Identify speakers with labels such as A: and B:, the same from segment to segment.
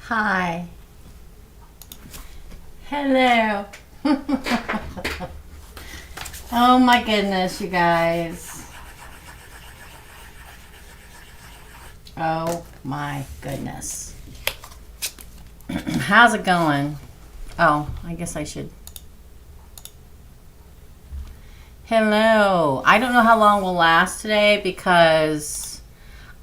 A: Hi. Hello. Oh my goodness, you guys. Oh my goodness. How's it going? Oh, I guess I should. Hello. I don't know how long we'll last today because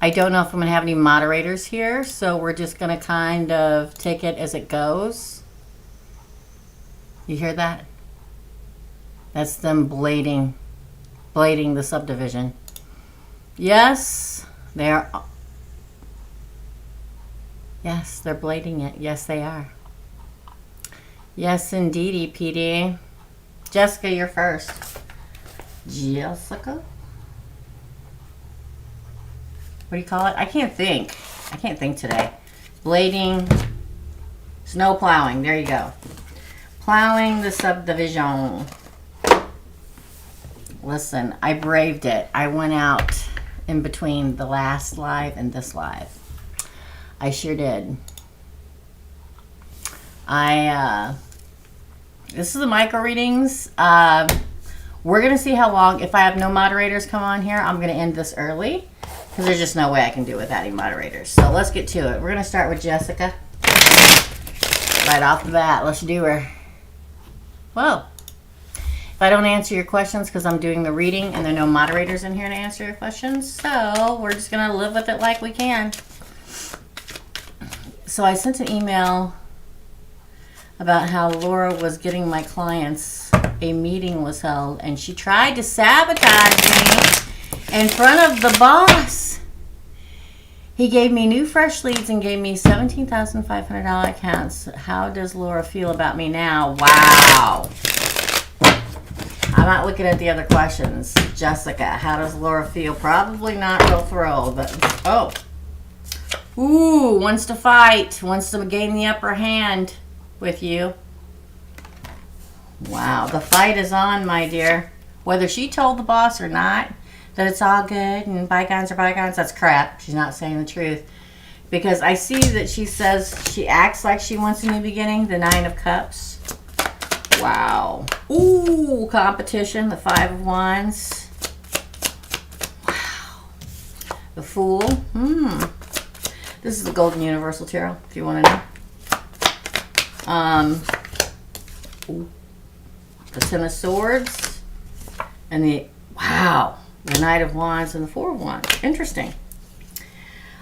A: I don't know if I'm going to have any moderators here. So we're just going to kind of take it as it goes. You hear that? That's them blading the subdivision. Yes, they're. Yes, they're blading it. Yes, they are. Yes, indeedy, PD. Jessica, you're first. Jessica? What do you call it? I can't think. I can't think today. Blading. Snow plowing. There you go. Plowing the subdivision. Listen, I braved it. I went out in between the last live and this live. I sure did. This is the micro readings. We're going to see how long. If I have no moderators come on here, I'm going to end this early because there's just no way I can do it without any moderators. So let's get to it. We're going to start with Jessica. Right off the bat, let's do her. Well, if I don't answer your questions because I'm doing the reading and there are no moderators in here to answer your questions, so we're just going to live with it like we can. So I sent an email about how Laura was getting my clients. A meeting was held and she tried to sabotage me in front of the boss. He gave me new fresh leads and gave me $17,500 accounts. How does Laura feel about me now? Wow. I'm not looking at the other questions. Jessica, how does Laura feel? Probably not real thrilled, but oh. Ooh, wants to fight, wants to gain the upper hand with you. Wow, the fight is on, my dear. Whether she told the boss or not that it's all good and bygones are bygones, that's crap. She's not saying the truth. Because I see that she says she acts like she wants a new beginning, the 9 of Cups. Wow. Ooh, competition, the 5 of Wands. Wow. The Fool. This is the Golden Universal Tarot, if you want to know. The 10 of Swords. And the, wow, the Knight of Wands and the 4 of Wands. Interesting.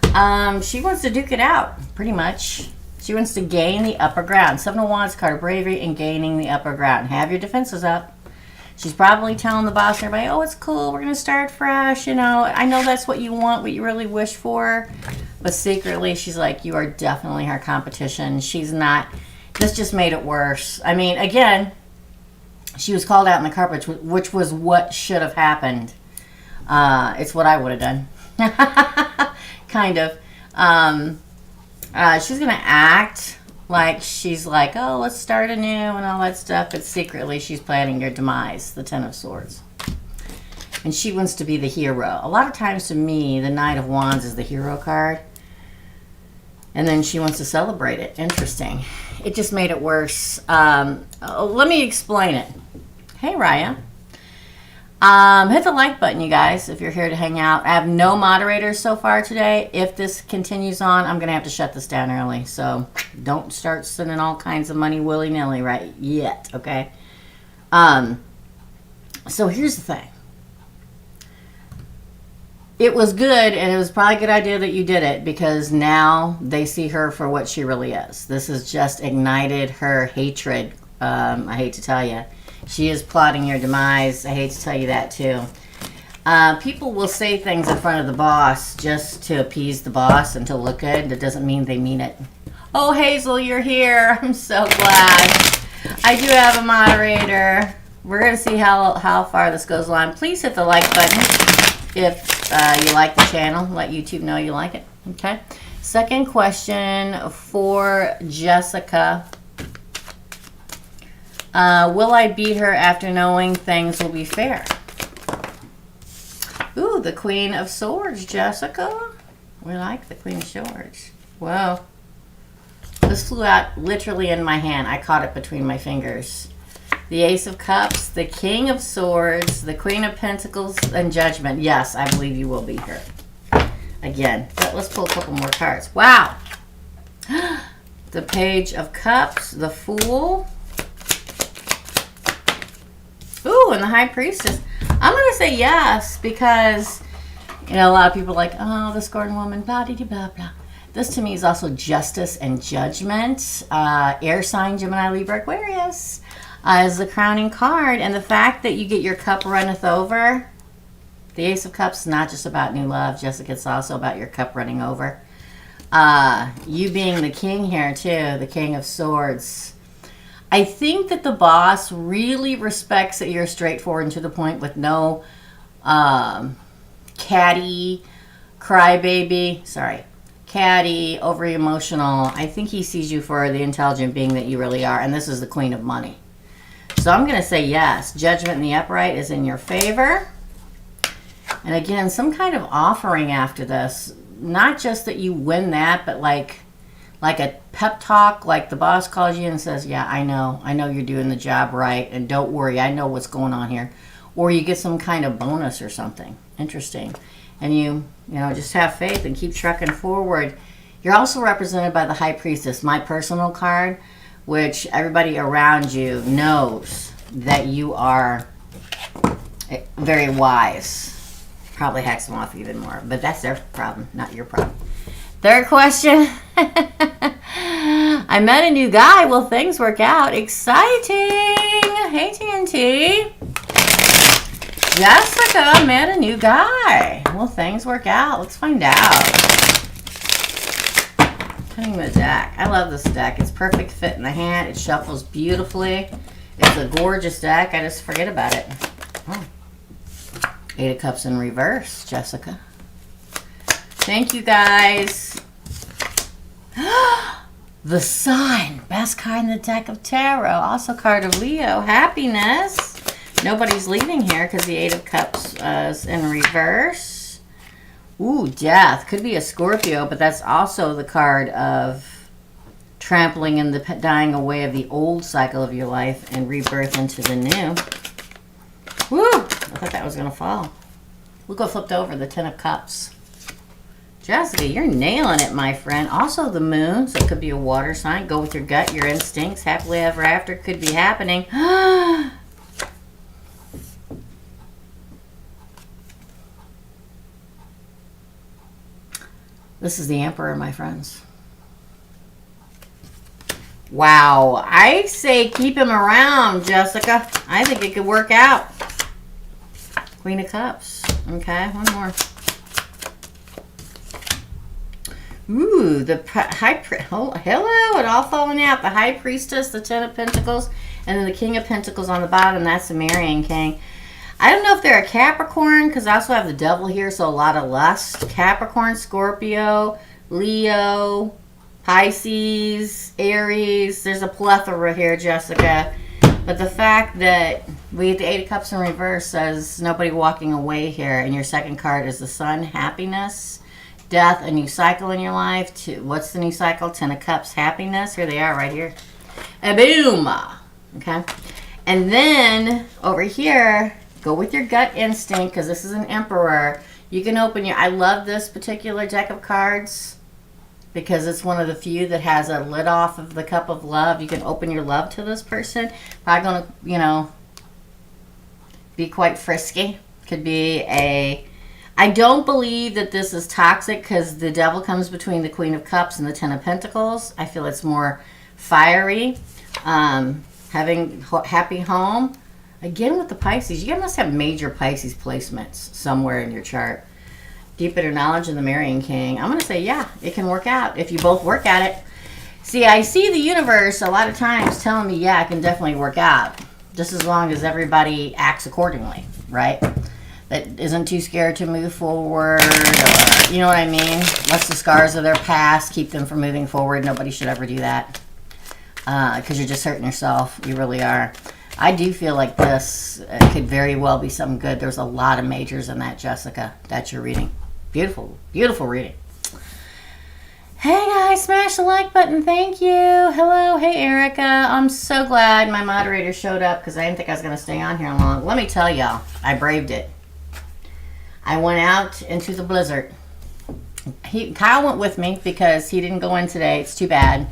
A: She wants to duke it out, pretty much. She wants to gain the upper ground. 7 of Wands, card of bravery, and gaining the upper ground. Have your defenses up. She's probably telling the boss and everybody, oh, it's cool, we're going to start fresh. You know, I know that's what you want, what you really wish for. But secretly, she's like, you are definitely her competition. She's not. This just made it worse. I mean, again, she was called out in the carpet, which was what should have happened. It's what I would have done. Kind of. She's going to act like she's like, oh, let's start anew and all that stuff. But secretly, she's planning your demise, the 10 of Swords. And she wants to be the hero. A lot of times to me, the Knight of Wands is the hero card. And then she wants to celebrate it. Interesting. It just made it worse. Let me explain it. Hey, Raya. Hit the like button, you guys, if you're here to hang out. I have no moderators so far today. If this continues on, I'm going to have to shut this down early. So don't start sending all kinds of money willy-nilly right yet, okay? So here's the thing. It was good, and it was probably a good idea that you did it because now they see her for what she really is. This has just ignited her hatred. I hate to tell you. She is plotting your demise. I hate to tell you that, too. People will say things in front of the boss just to appease the boss and to look good. That doesn't mean they mean it. Oh, Hazel, you're here. I'm so glad. I do have a moderator. We're going to see how far this goes on. Please hit the like button if you like the channel. Let YouTube know you like it. Okay. Second question for Jessica. Will I beat her after knowing things will be fair? Ooh, the Queen of Swords, Jessica. We like the Queen of Swords. Whoa. This flew out literally in my hand. I caught it between my fingers. The Ace of Cups, the King of Swords, the Queen of Pentacles, and Judgment. Yes, I believe you will be here. Again, but let's pull a couple more cards. Wow. The Page of Cups, the Fool. Ooh, and the High Priestess. I'm going to say yes because, you know, a lot of people are like, oh, the scorned woman, blah, blah, blah, blah. This to me is also Justice and Judgment. Air sign, Gemini, Libra, Aquarius is the crowning card. And the fact that you get your cup runneth over. The Ace of Cups is not just about new love, Jessica. It's also about your cup running over. You being the king here, too. The King of Swords. I think that the boss really respects that you're straightforward and to the point with no catty, crybaby. Sorry. Catty, overly emotional. I think he sees you for the intelligent being that you really are. And this is the Queen of Money. So I'm going to say yes. Judgment in the upright is in your favor. And again, some kind of offering after this. Not just that you win that, but like a pep talk, like the boss calls you and says, yeah, I know you're doing the job right, and don't worry, I know what's going on here. Or you get some kind of bonus or something. Interesting. And you know, just have faith and keep trucking forward. You're also represented by the High Priestess, my personal card, which everybody around you knows that you are very wise. Probably hacks them off even more, but that's their problem, not your problem. Third question. I met a new guy. Will things work out? Exciting. Hey, TNT. Jessica met a new guy. Will things work out? Let's find out. Cutting the deck. I love this deck. It's perfect fit in the hand. It shuffles beautifully. It's a gorgeous deck. I just forget about it. Oh. 8 of Cups in reverse, Jessica. Thank you, guys. The Sun. Best card in the deck of tarot. Also card of Leo. Happiness. Nobody's leaving here because the 8 of Cups is in reverse. Ooh, Death. Could be a Scorpio, but that's also the card of trampling and the dying away of the old cycle of your life and rebirth into the new. Woo! I thought that was going to fall. Look what flipped over, the 10 of Cups. Jessica, you're nailing it, my friend. Also the Moon, so it could be a water sign. Go with your gut, your instincts. Happily ever after could be happening. This is the Emperor, my friends. Wow. I say keep him around, Jessica. I think it could work out. Queen of Cups. Okay, one more. Ooh, the High Priestess. Oh, hello, it all falling out. The High Priestess, the 10 of Pentacles, and then the King of Pentacles on the bottom. That's the Marrying King. I don't know if they're a Capricorn, because I also have the Devil here, so a lot of lust. Capricorn, Scorpio, Leo, Pisces, Aries. There's a plethora here, Jessica. But the fact that we get the 8 of Cups in reverse says nobody walking away here. And your second card is the Sun, happiness, death, a new cycle in your life. What's the new cycle? 10 of Cups, happiness. Here they are right here. And boom. Okay. And then over here, go with your gut instinct because this is an Emperor. You can open your... I love this particular deck of cards because it's one of the few that has a lid off of the cup of love. You can open your love to this person. Probably going to, you know, be quite frisky. Could be a... I don't believe that this is toxic because the Devil comes between the Queen of Cups and the 10 of Pentacles. I feel it's more fiery. Having happy home. Again with the Pisces. You guys must have major Pisces placements somewhere in your chart. Deep inner knowledge and the Marrying King. I'm going to say, yeah, it can work out if you both work at it. See, I see the universe a lot of times telling me, yeah, it can definitely work out. Just as long as everybody acts accordingly, right? That isn't too scared to move forward, or, you know what I mean? Lets the scars of their past keep them from moving forward. Nobody should ever do that because you're just hurting yourself. You really are. I do feel like this could very well be something good. There's a lot of majors in that, Jessica. That's your reading. Beautiful, beautiful reading. Hey guys, smash the like button. Thank you. Hello. Hey Erica. I'm so glad my moderator showed up because I didn't think I was going to stay on here long. Let me tell y'all, I braved it. I went out into the blizzard. Kyle went with me because he didn't go in today. It's too bad.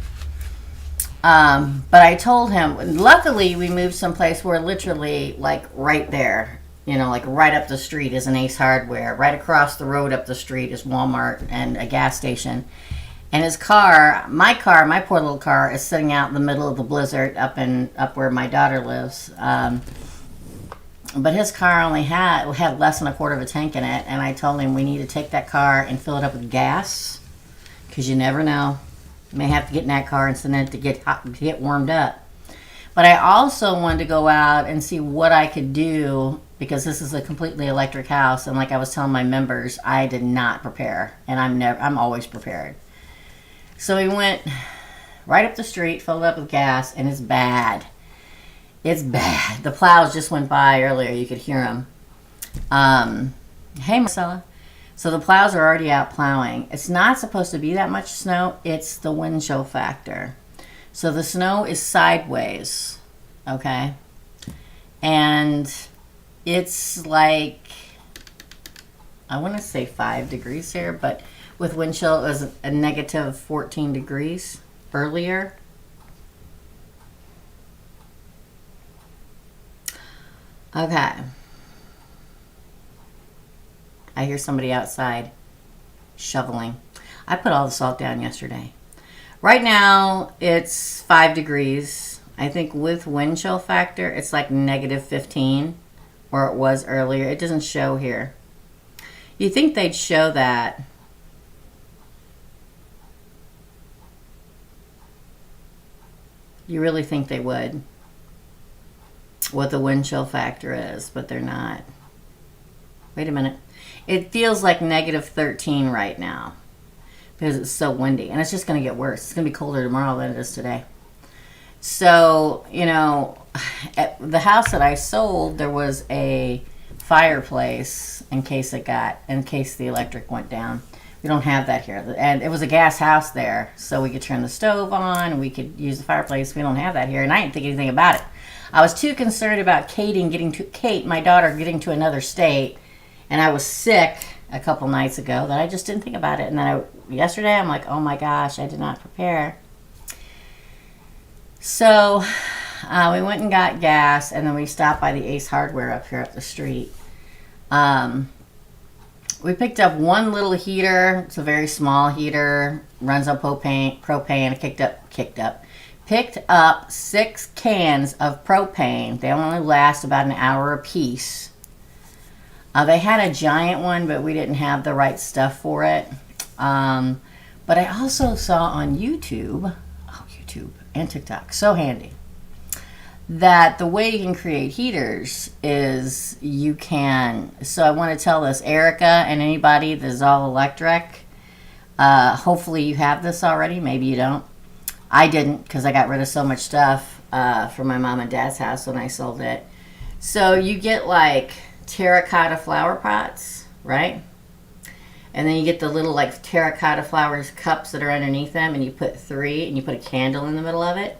A: But I told him, luckily we moved someplace where literally like right there, you know, like right up the street is an Ace Hardware. Right across the road up the street is Walmart and a gas station. And his car, my poor little car, is sitting out in the middle of the blizzard up where my daughter lives. But his car only had less than a quarter of a tank in it. And I told him we need to take that car and fill it up with gas. Because you never know. You may have to get in that car and send it to get warmed up. But I also wanted to go out and see what I could do. Because this is a completely electric house. And like I was telling my members, I did not prepare. And I'm always prepared. So we went right up the street, filled up with gas, and it's bad. It's bad. The plows just went by earlier. You could hear them. Hey, Marcella. So the plows are already out plowing. It's not supposed to be that much snow. It's the wind chill factor. So the snow is sideways, okay? And it's like, I want to say 5 degrees here, but with wind chill, it was a negative 14 degrees earlier. Okay. I hear somebody outside shoveling. I put all the salt down yesterday. Right now, it's 5 degrees. I think with wind chill factor, it's like negative 15, or it was earlier. It doesn't show here. You'd think they'd show that. You really think they would, what the wind chill factor is, but they're not. Wait a minute. It feels like negative 13 right now because it's so windy, and it's just going to get worse. It's going to be colder tomorrow than it is today. So, you know, at the house that I sold, there was a fireplace in case the electric went down. We don't have that here. And it was a gas house there, so we could turn the stove on, and we could use the fireplace. We don't have that here, and I didn't think anything about it. I was too concerned about Kate, my daughter, getting to another state, and I was sick a couple nights ago that I just didn't think about it. And then yesterday, I'm like, oh my gosh, I did not prepare. So we went and got gas, and then we stopped by the Ace Hardware up here up the street. We picked up one little heater. It's a very small heater. Runs on propane. Picked up 6 cans of propane. They only last about an hour a piece. They had a giant one, but we didn't have the right stuff for it. But I also saw on YouTube and TikTok, so handy, that the way you can create heaters is you can, so I want to tell this, Erica and anybody that's all electric, hopefully you have this already, maybe you don't. I didn't, because I got rid of so much stuff from my mom and dad's house when I sold it. So you get like terracotta flower pots, right? And then you get the little like terracotta flowers cups that are underneath them, and you put 3, and you put a candle in the middle of it.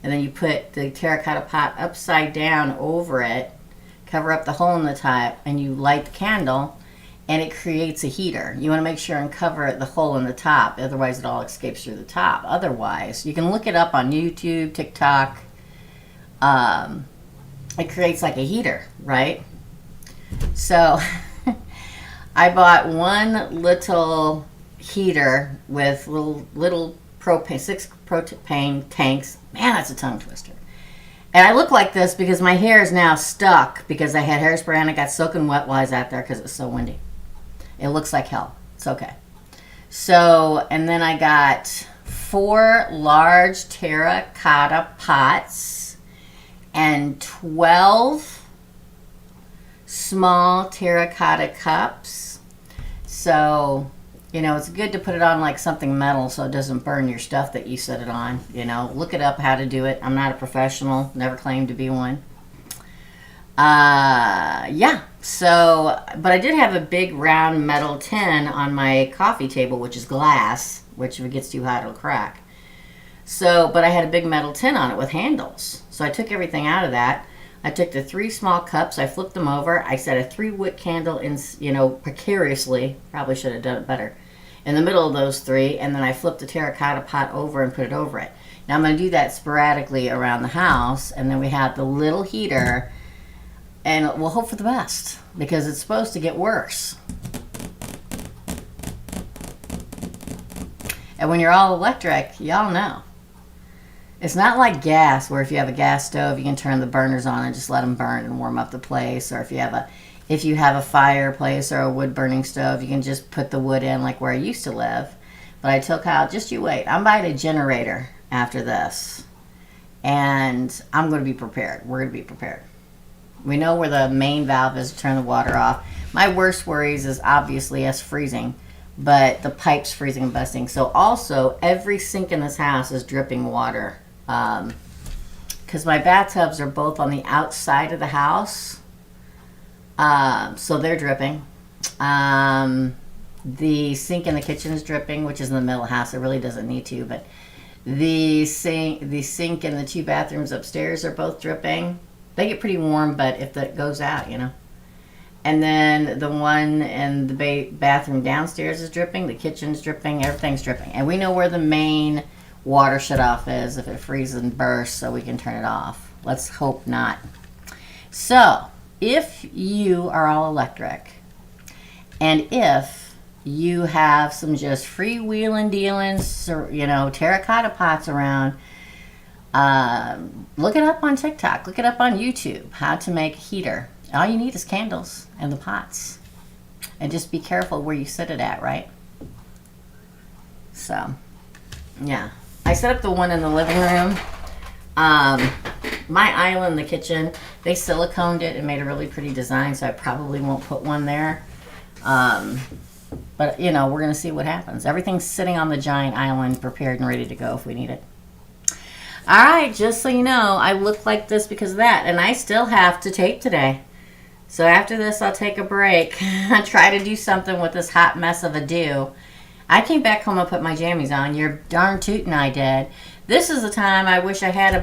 A: And then you put the terracotta pot upside down over it, cover up the hole in the top, and you light the candle, and it creates a heater. You want to make sure and cover the hole in the top, otherwise it all escapes through the top. Otherwise, you can look it up on YouTube, TikTok. It creates like a heater, right? So I bought one little heater with little propane, 6 propane tanks. Man, that's a tongue twister. And I look like this because my hair is now stuck because I had hairspray and I got soaking wet while I was out there because it was so windy. It looks like hell. It's okay. So, and then I got 4 large terracotta pots and 12 small terracotta cups. So, you know, it's good to put it on like something metal so it doesn't burn your stuff that you set it on. You know, look it up how to do it. I'm not a professional, never claimed to be one. Yeah, so, but I did have a big round metal tin on my coffee table, which is glass, which if it gets too hot, it'll crack. So, but I had a big metal tin on it with handles. So I took everything out of that. I took the 3 small cups, I flipped them over. I set a 3-wick candle in, you know, precariously, probably should have done it better, in the middle of those 3, and then I flipped the terracotta pot over and put it over it. Now I'm going to do that sporadically around the house, and then we have the little heater, and we'll hope for the best, because it's supposed to get worse. And when you're all electric, y'all know. It's not like gas, where if you have a gas stove, you can turn the burners on and just let them burn and warm up the place. Or if you have a fireplace or a wood burning stove, you can just put the wood in like where I used to live. But I told Kyle, just you wait. I'm buying a generator after this. And I'm going to be prepared. We're going to be prepared. We know where the main valve is to turn the water off. My worst worries is obviously us freezing, but the pipes freezing and busting. So also, every sink in this house is dripping water. Because my bathtubs are both on the outside of the house. So they're dripping. The sink in the kitchen is dripping, which is in the middle of the house. It really doesn't need to, but the sink in the 2 bathrooms upstairs are both dripping. They get pretty warm, but if that goes out, you know. And then the one in the bathroom downstairs is dripping. The kitchen's dripping. Everything's dripping. And we know where the main water shut-off is if it freezes and bursts, so we can turn it off. Let's hope not. So, if you are all electric, and if you have some just freewheeling dealings, you know, terracotta pots around, look it up on TikTok. Look it up on YouTube, how to make a heater. All you need is candles and the pots. And just be careful where you sit it at, right? So, yeah. I set up the one in the living room. My island in the kitchen, they siliconed it and made a really pretty design, so I probably won't put one there. But, you know, we're going to see what happens. Everything's sitting on the giant island, prepared and ready to go if we need it. All right, just so you know, I look like this because of that, and I still have to tape today. So after this, I'll take a break. I'll try to do something with this hot mess of a do. I came back home and put my jammies on. You're darn tootin' I did. This is the time I wish I had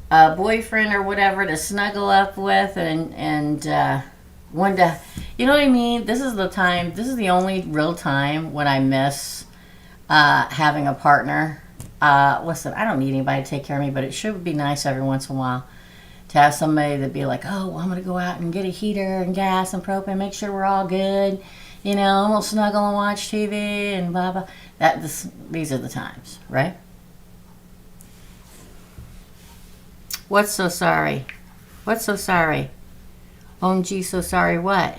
A: a boyfriend or whatever to snuggle up with and one to, you know what I mean? This is the time, this is the only real time when I miss having a partner. Listen, I don't need anybody to take care of me, but it should be nice every once in a while to have somebody that'd be like, oh, well, I'm going to go out and get a heater and gas and propane, make sure we're all good. You know, we'll snuggle and watch TV and blah, blah. These are the times, right? What's so sorry? What's so sorry? OMG, so sorry what?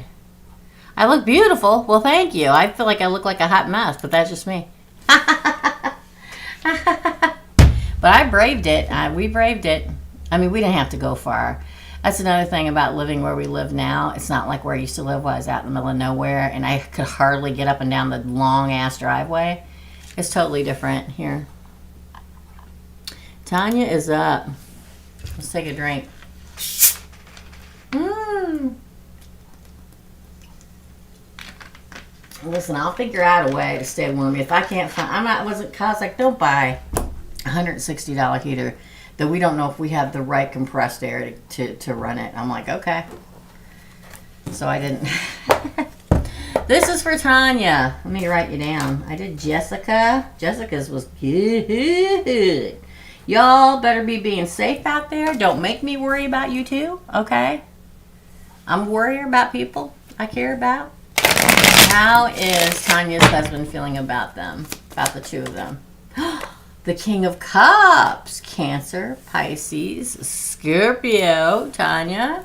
A: I look beautiful. Well, thank you. I feel like I look like a hot mess, but that's just me. But I braved it. We braved it. I mean, we didn't have to go far. That's another thing about living where we live now. It's not like where I used to live when I was out in the middle of nowhere and I could hardly get up and down the long-ass driveway. It's totally different here. Tanya is up. Let's take a drink. Listen, I'll figure out a way to stay warm. If I can't find, Kyle's like, don't buy a $160 heater that we don't know if we have the right compressed air to run it. I'm like, okay. So I didn't. This is for Tanya. Let me write you down. I did Jessica. Jessica's was good. Y'all better be being safe out there. Don't make me worry about you too, okay? I'm worried about people I care about. How is Tanya's husband feeling about them? About the two of them? The King of Cups. Cancer, Pisces, Scorpio, Tanya.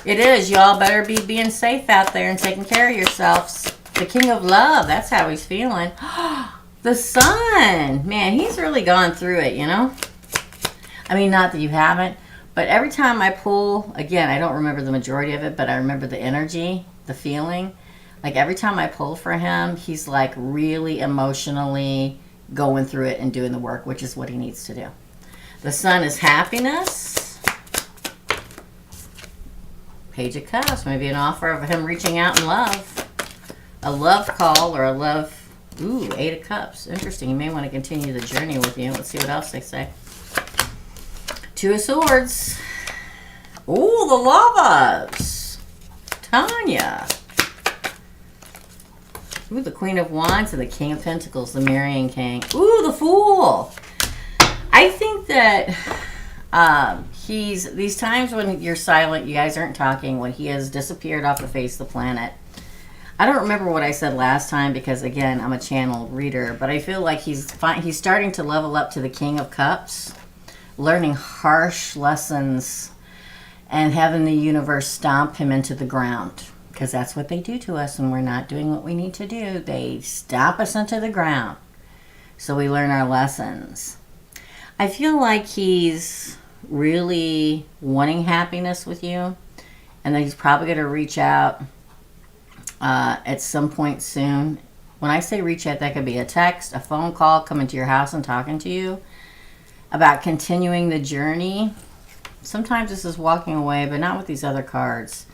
A: It is. Y'all better be being safe out there and taking care of yourselves. The King of Love. That's how he's feeling. The Sun. Man, he's really gone through it, you know? I mean, not that you haven't. But every time I pull, again, I don't remember the majority of it, but I remember the energy, the feeling. Like every time I pull for him, he's like really emotionally going through it and doing the work, which is what he needs to do. The Sun is happiness. Page of Cups, maybe an offer of him reaching out in love. A love call or a love Ooh, 8 of Cups. Interesting. You may want to continue the journey with you. Let's see what else they say. 2 of Swords. Ooh, the Lavas. Tanya. Ooh, the Queen of Wands and the King of Pentacles, the Marrying King. Ooh, the Fool. I think that these times when you're silent, you guys aren't talking, when he has disappeared off the face of the planet. I don't remember what I said last time because, again, I'm a channel reader, but I feel like he's starting to level up to the King of Cups, learning harsh lessons and having the universe stomp him into the ground, because that's what they do to us when we're not doing what we need to do. They stomp us into the ground so we learn our lessons. I feel like he's really wanting happiness with you, and that he's probably going to reach out at some point soon. When I say reach out, that could be a text, a phone call, coming to your house and talking to you about continuing the journey. Sometimes this is walking away, but not with these other cards.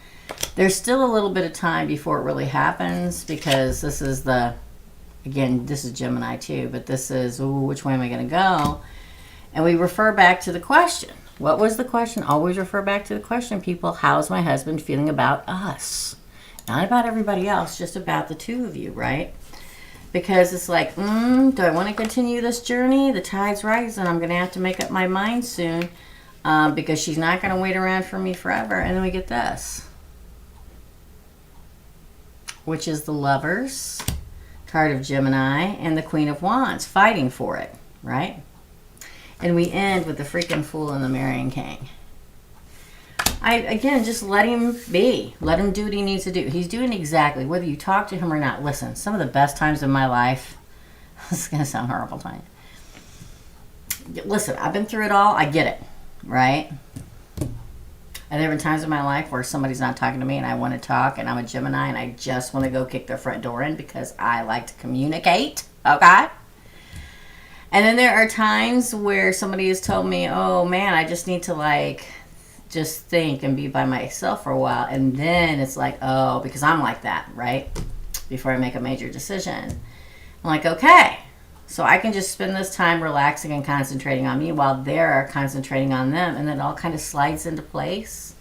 A: There's still a little bit of time before it really happens, because this is again, this is Gemini too, but this is, ooh, which way am I going to go? And we refer back to the question. What was the question? Always refer back to the question, people. How's my husband feeling about us? Not about everybody else, just about the two of you, right? Because it's like, do I want to continue this journey? The tide's rising. I'm going to have to make up my mind soon, because she's not going to wait around for me forever. And then we get this, which is the Lovers, card of Gemini, and the Queen of Wands, fighting for it, right? And we end with the freaking Fool and the Marrying King. Again, just let him be. Let him do what he needs to do. He's doing exactly, whether you talk to him or not. Listen, some of the best times in my life, this is going to sound horrible, Tanya. Listen, I've been through it all. I get it, right? And there have been times in my life where somebody's not talking to me and I want to talk, and I'm a Gemini and I just want to go kick their front door in because I like to communicate, okay? And then there are times where somebody has told me, oh man, I just need to just think and be by myself for a while. And then it's like, oh, because I'm like that, right? Before I make a major decision. I'm like, okay, so I can just spend this time relaxing and concentrating on me while they're concentrating on them. And then it all kind of slides into place.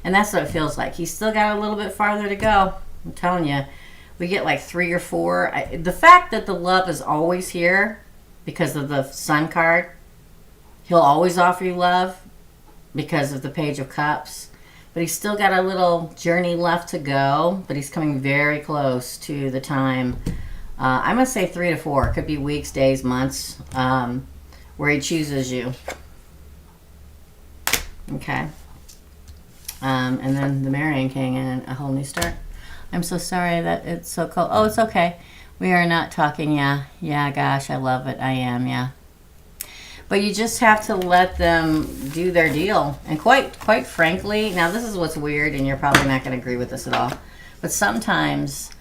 A: And that's what it feels like. He's still got a little bit farther to go. I'm telling you, we get like 3 or 4. The fact that the love is always here, because of the Sun card, he'll always offer you love because of the Page of Cups. But he's still got a little journey left to go, but he's coming very close to the time. I'm going to say 3 to 4. It could be weeks, days, months, where he chooses you. Okay. And then the Marrying King and a whole new start. I'm so sorry that it's so cold. Oh, it's okay. We are not talking, yeah. Yeah, gosh, I love it. I am, yeah. But you just have to let them do their deal. And quite frankly, now this is what's weird, and you're probably not going to agree with this at all. But sometimes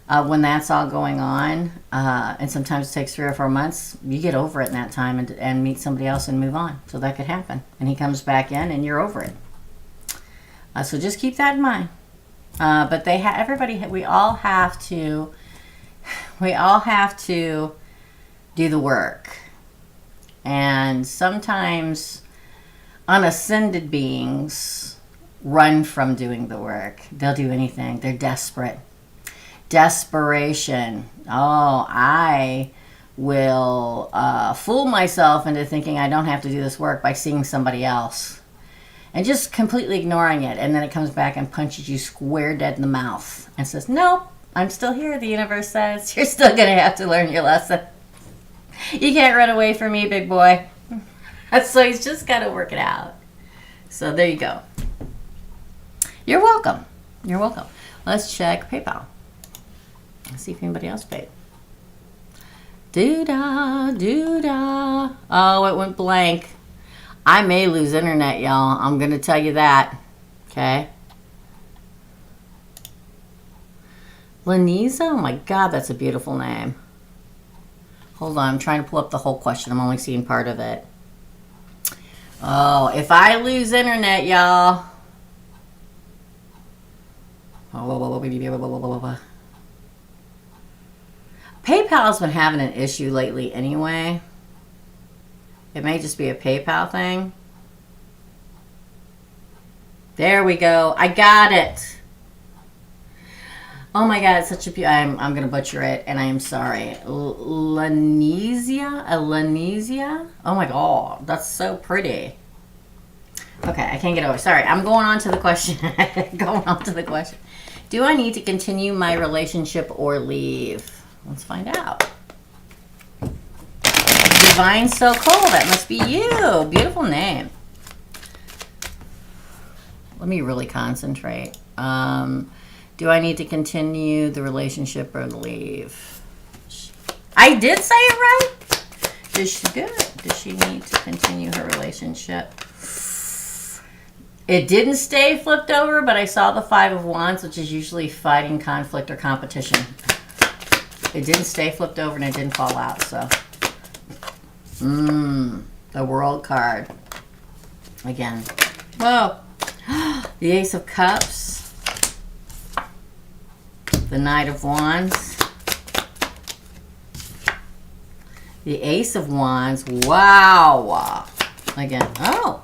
A: when that's all going on, and sometimes it takes 3 or 4 months, you get over it in that time and meet somebody else and move on. So that could happen. And he comes back in and you're over it. So just keep that in mind. But we all have to do the work. And sometimes unascended beings run from doing the work. They'll do anything. They're desperate. Desperation. Oh, I will fool myself into thinking I don't have to do this work by seeing somebody else. And just completely ignoring it. And then it comes back and punches you square dead in the mouth and says, nope, I'm still here, the universe says. You're still going to have to learn your lesson. You can't run away from me, big boy. So he's just got to work it out. So there you go. You're welcome. You're welcome. Let's check PayPal. Let's see if anybody else paid. Doo-dah, doo-dah. Oh, it went blank. I may lose internet, y'all. I'm going to tell you that. Okay. Laniza? Oh my God, that's a beautiful name. Hold on, I'm trying to pull up the whole question. I'm only seeing part of it. Oh, if I lose internet, y'all. PayPal's been having an issue lately anyway. It may just be a PayPal thing. There we go. I got it. Oh my God, it's such a I'm going to butcher it, and I am sorry. Lanesia? Oh my God, that's so pretty. Okay, I can't get over. Sorry, I'm going on to the question. Do I need to continue my relationship or leave? Let's find out. Divine So Cool, that must be you. Beautiful name. Let me really concentrate. Do I need to continue the relationship or leave? I did say it right. Does she need to continue her relationship? It didn't stay flipped over, but I saw the 5 of Wands, which is usually fighting, conflict, or competition. It didn't stay flipped over and it didn't fall out, so. The World card. Again. Whoa. The Ace of Cups. The Knight of Wands. The Ace of Wands. Wow. Again. Oh.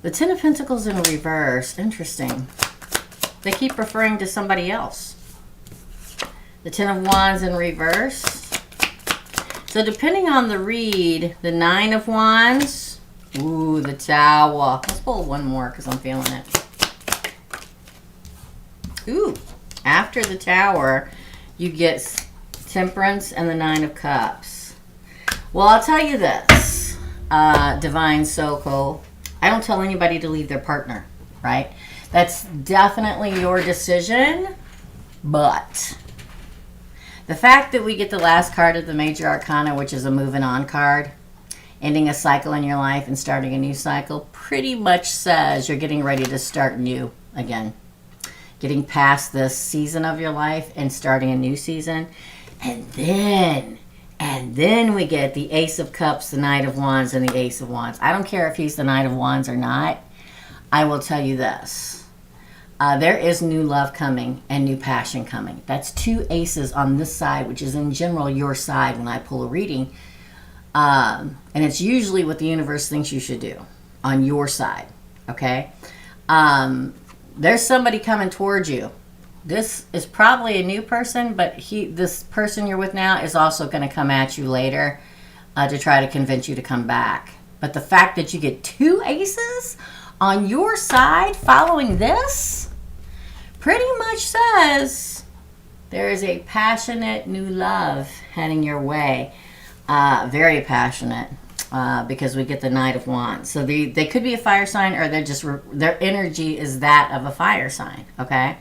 A: The Ten of Pentacles in reverse. Interesting. They keep referring to somebody else. The Ten of Wands in reverse. So depending on the read, the Nine of Wands. Ooh, the Tower. Let's pull one more because I'm feeling it. Ooh, after the Tower, you get Temperance and the Nine of Cups. Well, I'll tell you this, Divine So Cool. I don't tell anybody to leave their partner, right? That's definitely your decision, but the fact that we get the last card of the Major Arcana, which is a moving on card, ending a cycle in your life and starting a new cycle, pretty much says you're getting ready to start new again. Getting past this season of your life and starting a new season. And then we get the Ace of Cups, the Knight of Wands, and the Ace of Wands. I don't care if he's the Knight of Wands or not. I will tell you this. There is new love coming and new passion coming. That's 2 aces on this side, which is in general your side when I pull a reading. And it's usually what the universe thinks you should do on your side. Okay? There's somebody coming towards you. This is probably a new person, but this person you're with now is also going to come at you later to try to convince you to come back. But the fact that you get 2 aces on your side following this pretty much says there is a passionate new love heading your way. Very passionate. Because we get the Knight of Wands. So they could be a fire sign, or their energy is that of a fire sign, okay?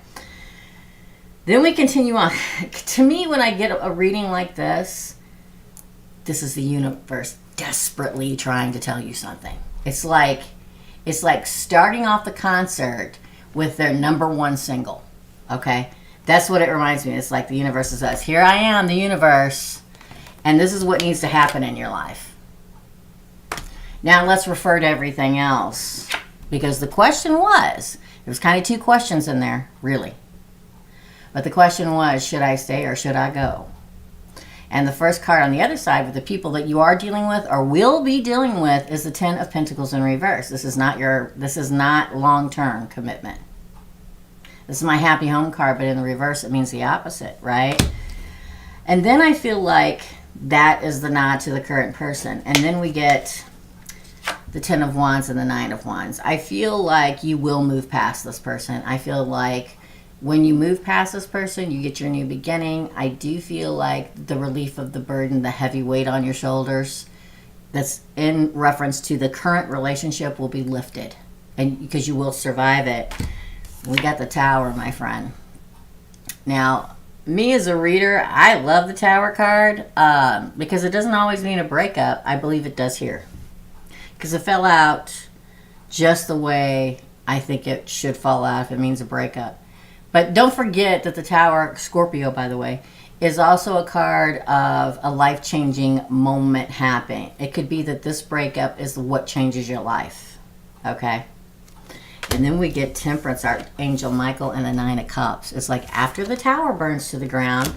A: Then we continue on. To me, when I get a reading like this is the universe desperately trying to tell you something. It's like starting off the concert with their #1 single, okay? That's what it reminds me. It's like the universe says, here I am, the universe, and this is what needs to happen in your life. Now let's refer to everything else, because the question was, there was kind of 2 questions in there, really. But the question was, should I stay or should I go? And the first card on the other side with the people that you are dealing with or will be dealing with is the Ten of Pentacles in reverse. This is not long-term commitment. This is my happy home card, but in the reverse it means the opposite, right? And then I feel like that is the nod to the current person. And then we get the Ten of Wands and the Nine of Wands. I feel like you will move past this person. I feel like when you move past this person, you get your new beginning. I do feel like the relief of the burden, the heavy weight on your shoulders, that's in reference to the current relationship, will be lifted. And because you will survive it. We got the Tower, my friend. Now, me as a reader, I love the Tower card because it doesn't always mean a breakup. I believe it does here. Because it fell out just the way I think it should fall out if it means a breakup. But don't forget that the Tower, Scorpio, by the way, is also a card of a life-changing moment happening. It could be that this breakup is what changes your life. Okay? And then we get Temperance, Archangel Michael, and the Nine of Cups. It's like after the Tower burns to the ground,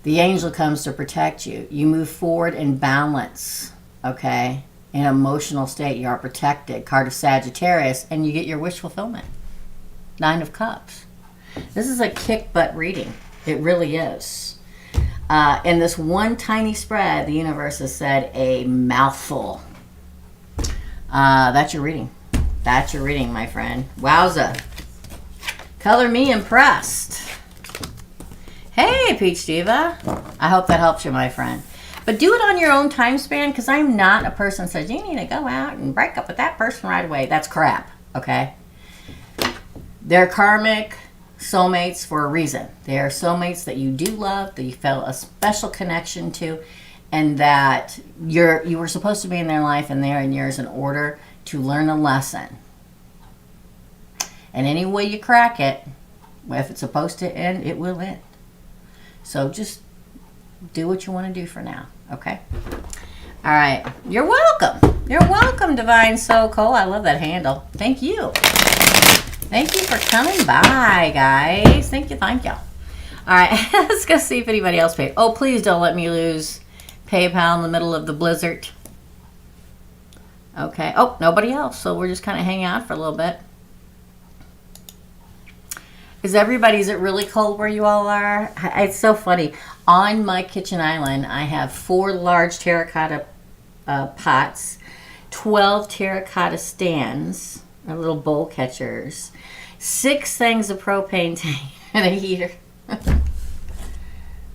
A: The angel comes to protect you. You move forward in balance, okay? In emotional state, you are protected. Card of Sagittarius, and you get your wish fulfillment. 9 of Cups. This is a kick butt reading. It really is. In this one tiny spread, the universe has said a mouthful. That's your reading. That's your reading, my friend. Wowza. Color me impressed. Hey, Peach Diva. I hope that helps you, my friend. But do it on your own time span, because I'm not a person that says, you need to go out and break up with that person right away. That's crap, okay? They're karmic soulmates for a reason. They are soulmates that you do love, that you felt a special connection to, and that you were supposed to be in their life and they're in yours in order to learn a lesson. And any way you crack it, if it's supposed to end, it will end. So just do what you want to do for now, okay? All right. You're welcome. You're welcome, Divine Soul Cole. I love that handle. Thank you. Thank you for coming by, guys. Thank you, thank you. All right, let's go see if anybody else paid. Oh, please don't let me lose PayPal in the middle of the blizzard. Okay. Oh, nobody else. So we're just kind of hanging out for a little bit. Is it really cold where you all are? It's so funny. On my kitchen island, I have 4 large terracotta pots, 12 terracotta stands, or little bowl catchers, 6 things of propane tank, and a heater.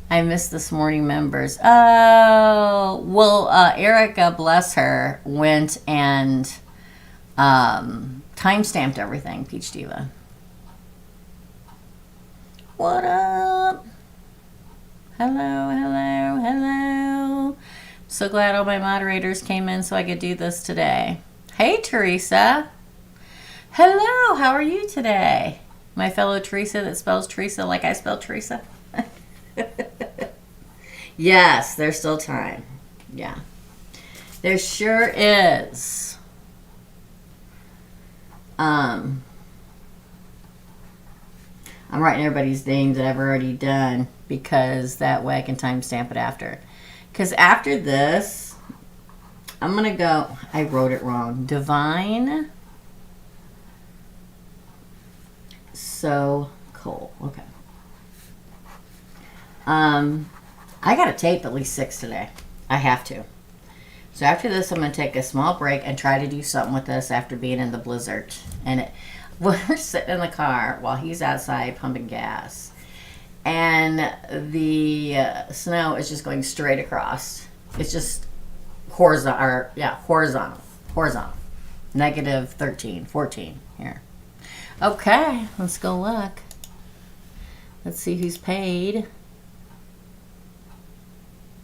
A: I missed this morning members. Oh, well, Erica, bless her, went and time-stamped everything, Peach Diva. What up? Hello, hello, hello. So glad all my moderators came in so I could do this today. Hey, Teresa. Hello, how are you today? My fellow Teresa that spells Teresa like I spell Teresa. Yes, there's still time. Yeah. There sure is. I'm writing everybody's names that I've already done because that way I can timestamp it after. Because after this, I'm going to go, I wrote it wrong. Divine So Cool. Okay. I got to tape at least 6 today. I have to. So after this, I'm going to take a small break and try to do something with this after being in the blizzard. And we're sitting in the car while he's outside pumping gas. And the snow is just going straight across. It's just horizontal. Negative 13, 14 here. Okay, let's go look. Let's see who's paid.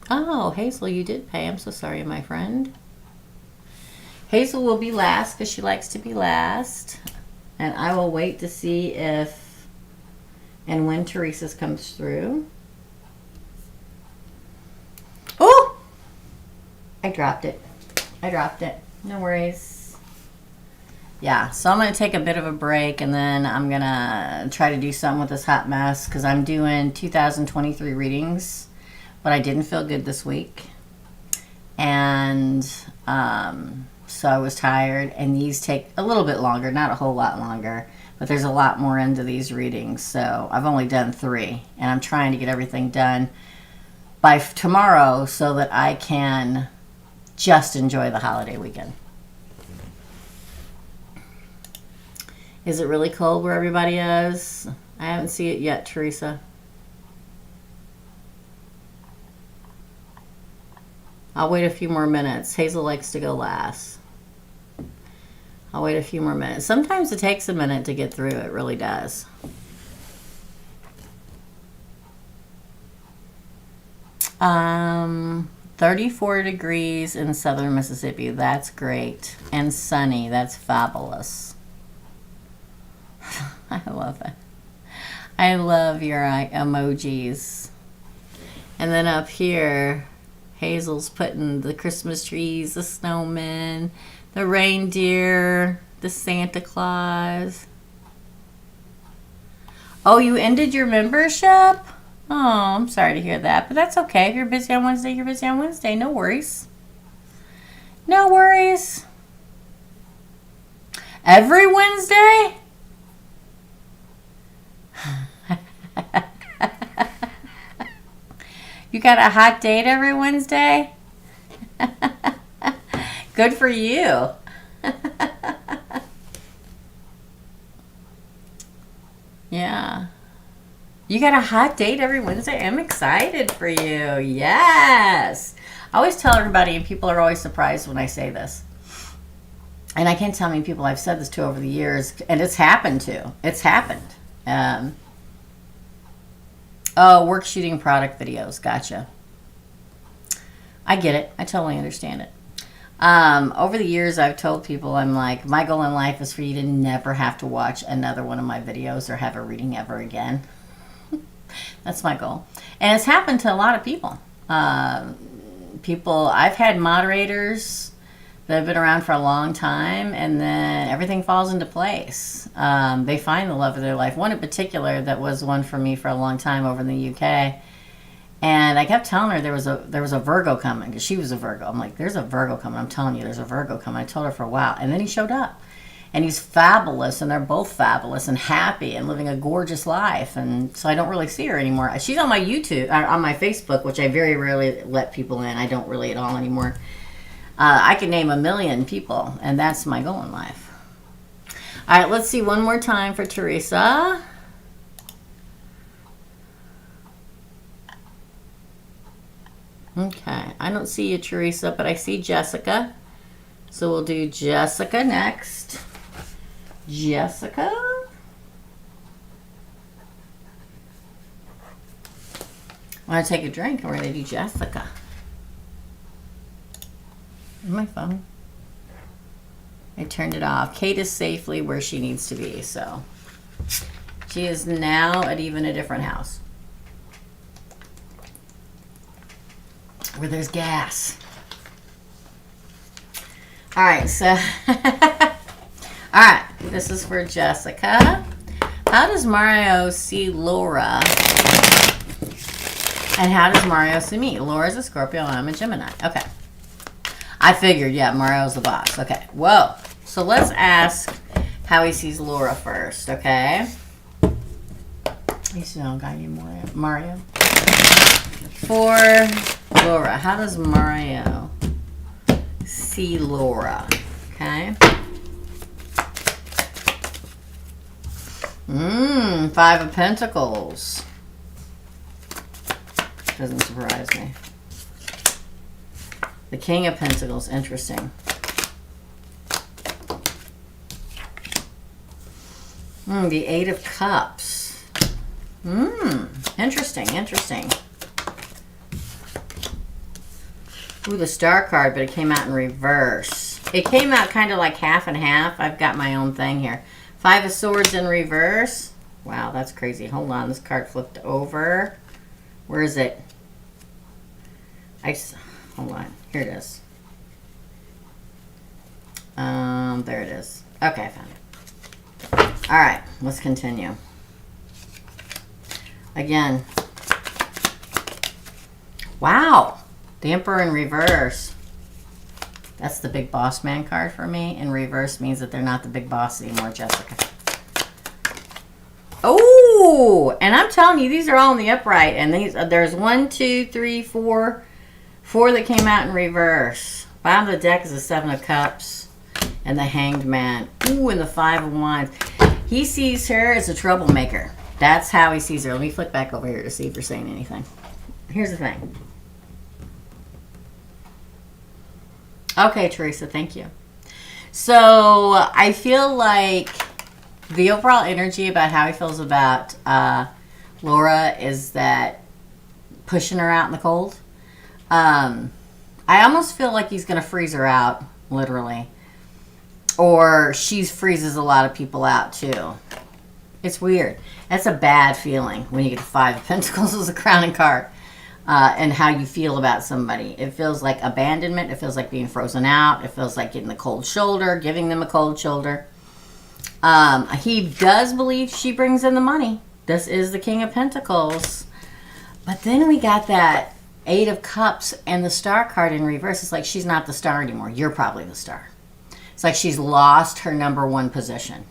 A: Oh, Hazel, you did pay. I'm so sorry, my friend. Hazel will be last because she likes to be last. And I will wait to see if and when Teresa's comes through. Oh! I dropped it. No worries. Yeah, so I'm going to take a bit of a break and then I'm going to try to do something with this hot mess because I'm doing 2023 readings. But I didn't feel good this week. And so I was tired. And these take a little bit longer, not a whole lot longer. But there's a lot more into these readings. So I've only done 3. And I'm trying to get everything done by tomorrow so that I can just enjoy the holiday weekend. Is it really cold where everybody is? I haven't seen it yet, Teresa. I'll wait a few more minutes. Hazel likes to go last. I'll wait a few more minutes. Sometimes it takes a minute to get through. It really does. Um, 34 degrees in southern Mississippi. That's great. And sunny. That's fabulous. I love it. I love your emojis. And then up here, Hazel's putting the Christmas trees, the snowmen, the reindeer, the Santa Claus. Oh, you ended your membership? Oh, I'm sorry to hear that, but that's okay. If you're busy on Wednesday, you're busy on Wednesday. No worries. No worries. Every Wednesday? You got a hot date every Wednesday? Good for you. Yeah. You got a hot date every Wednesday? I'm excited for you. Yes. I always tell everybody, and people are always surprised when I say this. And I can't tell how many people I've said this to over the years, and it's happened to. It's happened. Oh, work shooting product videos. Gotcha. I get it. I totally understand it. Over the years, I've told people, I'm like, my goal in life is for you to never have to watch another one of my videos or have a reading ever again. That's my goal. And it's happened to a lot of people. I've had moderators that have been around for a long time, and then everything falls into place. They find the love of their life. One in particular that was one for me for a long time over in the UK. And I kept telling her there was a Virgo coming, because she was a Virgo. I'm like, there's a Virgo coming. I'm telling you, there's a Virgo coming. I told her for a while. And then he showed up. And he's fabulous, and they're both fabulous and happy and living a gorgeous life. And so I don't really see her anymore. She's on my YouTube, on my Facebook, which I very rarely let people in. I don't really at all anymore. I can name 1 million people, and that's my goal in life. All right, let's see one more time for Teresa. Okay, I don't see you, Teresa, but I see Jessica. So we'll do Jessica next. Jessica. I want to take a drink. We're going to do Jessica. My phone. I turned it off. Kate is safely where she needs to be, so she is now at even a different house where there's gas. All right, so all right, this is for Jessica. How does Mario see Laura? And how does Mario see me? Laura's a Scorpio, I'm a Gemini. Okay. I figured, yeah, Mario's the boss. Okay, whoa. So let's ask how he sees Laura first, okay? He's no guy named Mario. For Laura, how does Mario see Laura? Okay. Five of Pentacles. Doesn't surprise me. The King of Pentacles, interesting. The Eight of Cups. Interesting, interesting. Ooh, the Star card, but it came out in reverse. It came out kind of like half and half. I've got my own thing here. Five of Swords in reverse. Wow, that's crazy. Hold on, this card flipped over. Where is it? Hold on. Here it is. There it is. Okay, I found it. All right, let's continue. Again. Wow. The Emperor in reverse. That's the big boss man card for me. In reverse means that they're not the big boss anymore, Jessica. Oh, and I'm telling you, these are all in the upright. And these there's 1, 2, 3, 4. 4 that came out in reverse. Bottom of the deck is the Seven of Cups and the Hanged Man. Ooh, and the Five of Wands. He sees her as a troublemaker. That's how he sees her. Let me flick back over here to see if you're saying anything. Here's the thing. Okay, Teresa, thank you. So I feel like the overall energy about how he feels about Laura is that pushing her out in the cold. I almost feel like he's going to freeze her out, literally. Or she freezes a lot of people out, too. It's weird. That's a bad feeling when you get the Five of Pentacles as a crowning card. And how you feel about somebody. It feels like abandonment. It feels like being frozen out. It feels like getting the cold shoulder, giving them a cold shoulder. He does believe she brings in the money. This is the King of Pentacles. But then we got that Eight of Cups and the Star card in reverse. It's like she's not the star anymore. You're probably the star. It's like she's lost her number one position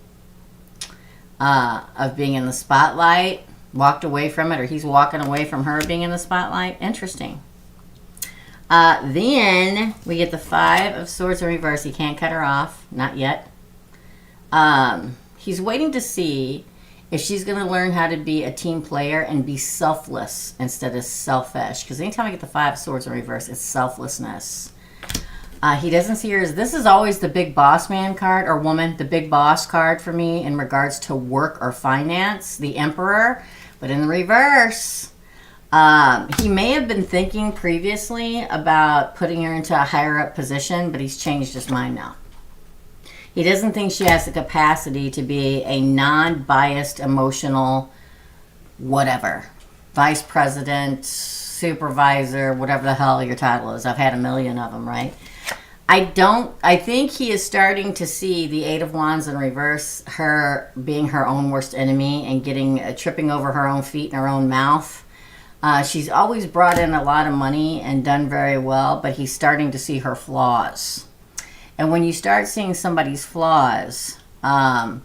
A: of being in the spotlight, walked away from it, or he's walking away from her being in the spotlight. Interesting. Then we get the Five of Swords in reverse. He can't cut her off. Not yet. He's waiting to see if she's going to learn how to be a team player and be selfless instead of selfish. Because anytime I get the Five of Swords in reverse, it's selflessness. He doesn't see her as... This is always the big boss man card, or woman, the big boss card for me in regards to work or finance, the Emperor. But in the reverse... he may have been thinking previously about putting her into a higher up position, but he's changed his mind now. He doesn't think she has the capacity to be a non-biased, emotional, whatever. Vice president, supervisor, whatever the hell your title is. I've had a million of them, right? I think he is starting to see the Eight of Wands in reverse, her being her own worst enemy and tripping over her own feet and her own mouth. She's always brought in a lot of money and done very well, but he's starting to see her flaws. And when you start seeing somebody's flaws and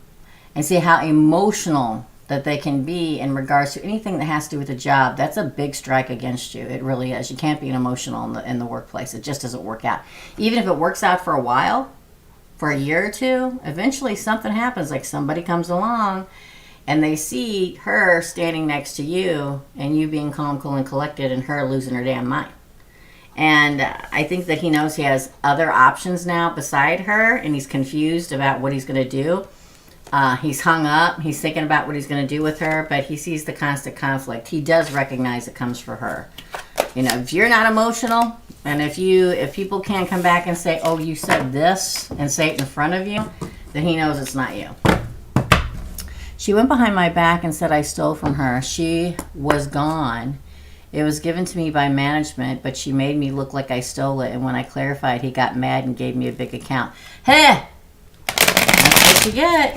A: see how emotional that they can be in regards to anything that has to do with a job, that's a big strike against you. It really is. You can't be emotional in the workplace. It just doesn't work out. Even if it works out for a while, for a year or two, eventually something happens, like somebody comes along and they see her standing next to you and you being calm, cool, and collected and her losing her damn mind. And I think that he knows he has other options now beside her, and he's confused about what he's going to do. He's hung up. He's thinking about what he's going to do with her, but he sees the constant conflict. He does recognize it comes for her. You know, if you're not emotional, and if people can't come back and say, oh, you said this, and say it in front of you, then he knows it's not you. She went behind my back and said I stole from her. She was gone. It was given to me by management, but she made me look like I stole it. And when I clarified, he got mad and gave me a big account. Hey! That's what you get.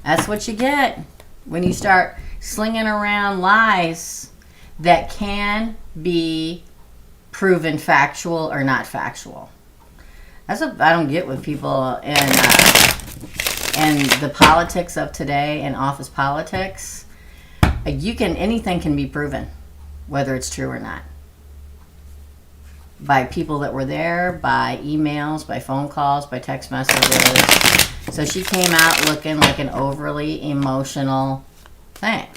A: That's what you get when you start slinging around lies that can be proven factual or not factual. That's what I don't get with people in the politics of today and office politics. Anything can be proven, whether it's true or not, by people that were there, by emails, by phone calls, by text messages. So she came out looking like an overly emotional thing.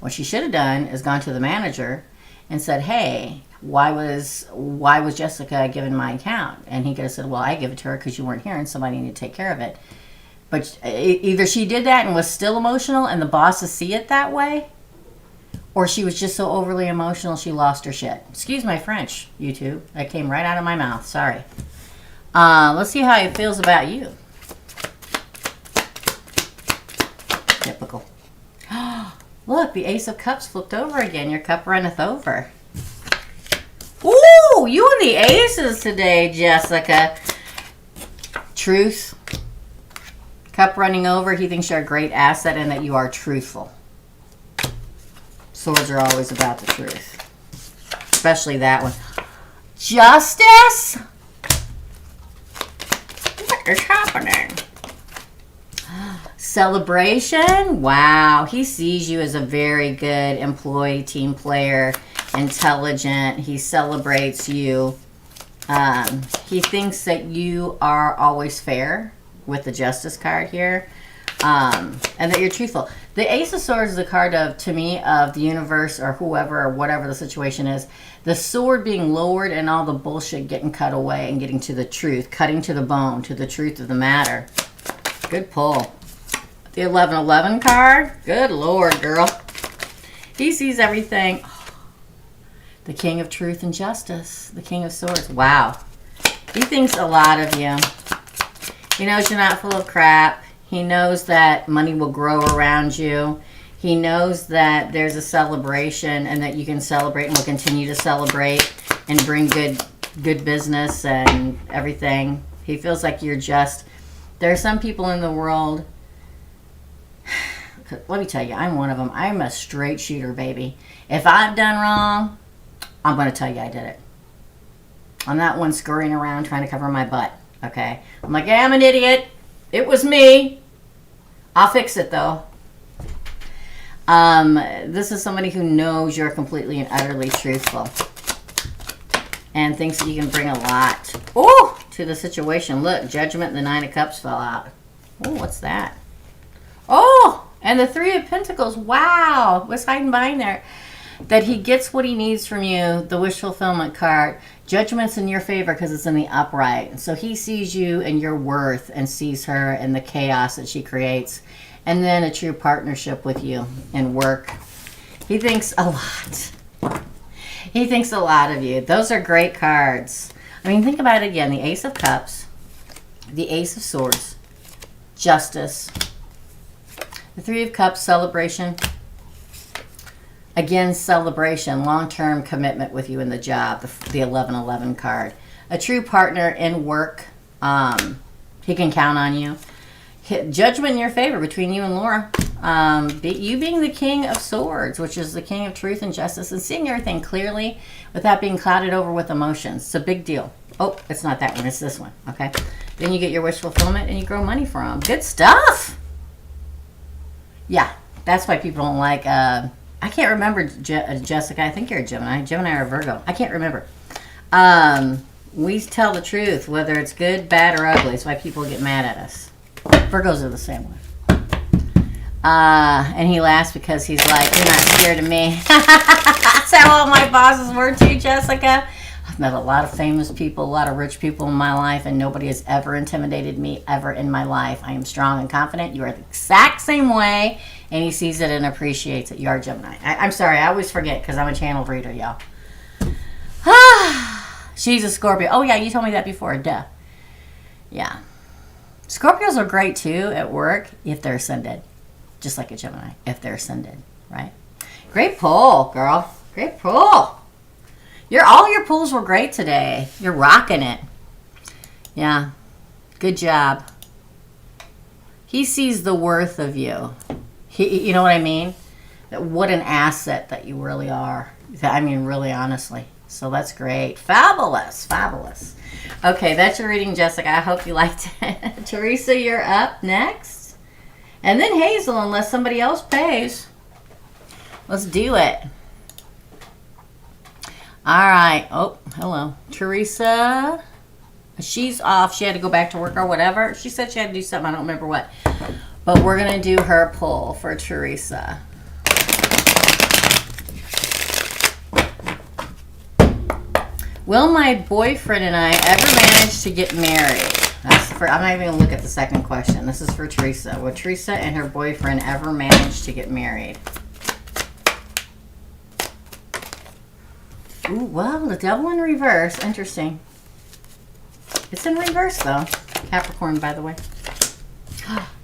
A: What she should have done is gone to the manager and said, hey, why was Jessica given my account? And he could have said, well, I give it to her because you weren't here and somebody needed to take care of it. But either she did that and was still emotional and the bosses see it that way, or she was just so overly emotional she lost her shit. Excuse my French, YouTube. That came right out of my mouth. Sorry. Let's see how he feels about you. Typical. Look, the Ace of Cups flipped over again. Your cup runneth over. Ooh, you and the aces today, Jessica. Truth. Cup running over. He thinks you're a great asset and that you are truthful. Swords are always about the truth. Especially that one. Justice? What is happening? Celebration? Wow. He sees you as a very good employee, team player, intelligent. He celebrates you. He thinks that you are always fair with the Justice card here, and that you're truthful. The Ace of Swords is a card of, to me, of the universe or whoever or whatever the situation is. The sword being lowered and all the bullshit getting cut away and getting to the truth, cutting to the bone, to the truth of the matter. Good pull. The 1111 card. Good Lord, girl. He sees everything. The King of Truth and Justice. The King of Swords. Wow. He thinks a lot of you. He knows you're not full of crap. He knows that money will grow around you. He knows that there's a celebration and that you can celebrate and will continue to celebrate and bring good business and everything. He feels like you're just... There are some people in the world Let me tell you, I'm one of them. I'm a straight shooter, baby. If I've done wrong, I'm going to tell you I did it. I'm not one scurrying around trying to cover my butt, okay? I'm like, yeah, I'm an idiot. It was me. I'll fix it, though. This is somebody who knows you're completely and utterly truthful and thinks that you can bring a lot to the situation. Look, Judgment and the Nine of Cups fell out. Oh, what's that? Oh, and the Three of Pentacles. Wow. What's hiding behind there? That he gets what he needs from you. The wish fulfillment card. Judgment's in your favor because it's in the upright. So he sees you and your worth and sees her and the chaos that she creates. And then a true partnership with you in work. He thinks a lot. He thinks a lot of you. Those are great cards. I mean, think about it again. The Ace of Cups. The Ace of Swords. Justice. The Three of Cups, celebration. Again, celebration, long-term commitment with you in the job, the 1111 card. A true partner in work. He can count on you. Judgment in your favor between you and Laura. You being the King of Swords, which is the King of Truth and Justice, and seeing everything clearly without being clouded over with emotions. It's a big deal. Oh, it's not that one. It's this one. Okay. Then you get your wish fulfillment and you grow money from. Good stuff. Yeah, that's why people don't like... I can't remember, Jessica. I think you're a Gemini. Gemini or Virgo. I can't remember. We tell the truth, whether it's good, bad, or ugly. That's why people get mad at us. Virgos are the same way. And he laughs because he's like, you're not scared of me. That's how all my bosses were too, Jessica. I've met a lot of famous people, a lot of rich people in my life, and nobody has ever intimidated me ever in my life. I am strong and confident. You are the exact same way. And he sees it and appreciates it. You are Gemini. I'm sorry. I always forget because I'm a channel reader, y'all. She's a Scorpio. Oh, yeah. You told me that before. Duh. Yeah. Scorpios are great, too, at work if they're ascended. Just like a Gemini, if they're ascended, right? Great pull, girl. Great pull. All your pulls were great today. You're rocking it. Yeah. Good job. He sees the worth of you. You know what I mean? What an asset that you really are. I mean, really, honestly. So that's great. Fabulous. Fabulous. Okay, that's your reading, Jessica. I hope you liked it. Teresa, you're up next. And then Hazel, unless somebody else pays. Let's do it. All right. Oh, hello. Teresa. She's off. She had to go back to work or whatever. She said she had to do something. I don't remember what. But we're going to do her pull for Teresa. Will my boyfriend and I ever manage to get married? I'm not even going to look at the second question. This is for Teresa. Will Teresa and her boyfriend ever manage to get married? Ooh, well, the Devil in reverse. Interesting. It's in reverse, though. Capricorn, by the way.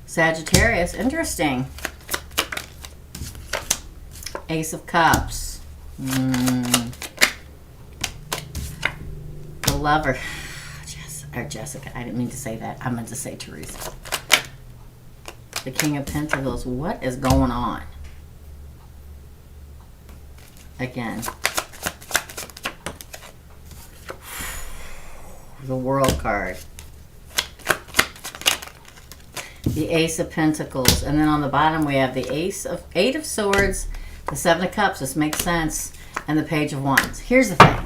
A: Sagittarius. Interesting. Ace of Cups. The Lover. Jessica. I didn't mean to say that. I meant to say Teresa. The King of Pentacles. What is going on? Again. The World card. The Ace of Pentacles. And then on the bottom we have the Eight of Swords, the Seven of Cups. This makes sense. And the Page of Wands. Here's the thing.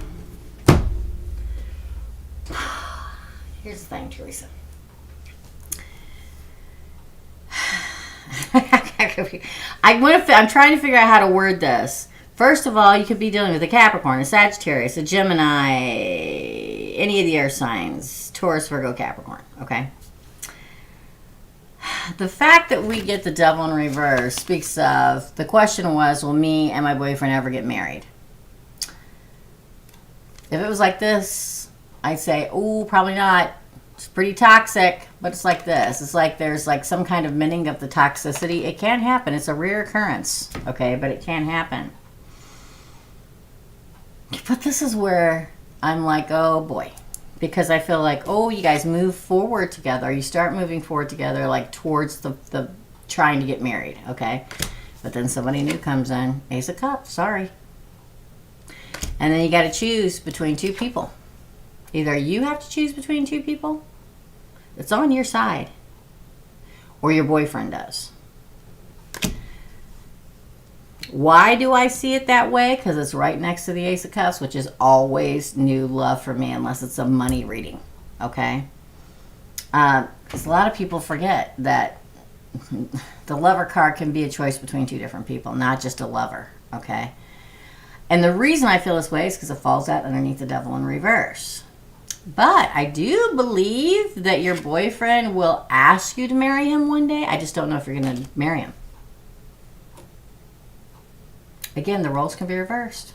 A: Here's the thing, Teresa. I'm trying to figure out how to word this. First of all, you could be dealing with a Capricorn, a Sagittarius, a Gemini, any of the air signs, Taurus, Virgo, Capricorn, okay? The fact that we get the Devil in reverse speaks of, the question was, will me and my boyfriend ever get married? If it was like this, I'd say, oh, probably not. It's pretty toxic, but it's like this. It's like there's like some kind of mending of the toxicity. It can happen. It's a rare occurrence, okay? But it can happen. But this is where I'm like, oh boy. Because I feel like, oh, you guys move forward together. You start moving forward together, like towards the trying to get married, okay? But then somebody new comes in. Ace of Cups, sorry. And then you got to choose between two people. Either you have to choose between two people that's on your side, or your boyfriend does. Why do I see it that way? Because it's right next to the Ace of Cups, which is always new love for me, unless it's a money reading, okay? Because a lot of people forget that the lover card can be a choice between two different people, not just a lover, okay? And the reason I feel this way is because it falls out underneath the Devil in reverse. But I do believe that your boyfriend will ask you to marry him one day. I just don't know if you're going to marry him. Again, the roles can be reversed.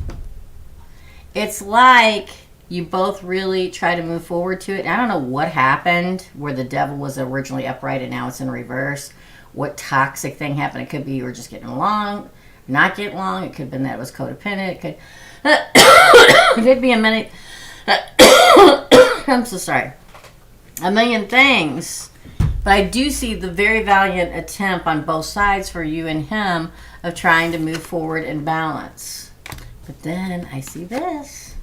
A: It's like you both really try to move forward to it. I don't know what happened where the Devil was originally upright and now it's in reverse. What toxic thing happened? It could be you were just getting along, not getting along. It could have been that it was codependent. It could, it could be a minute. I'm so sorry. A million things. But I do see the very valiant attempt on both sides for you and him of trying to move forward in balance. But then I see this.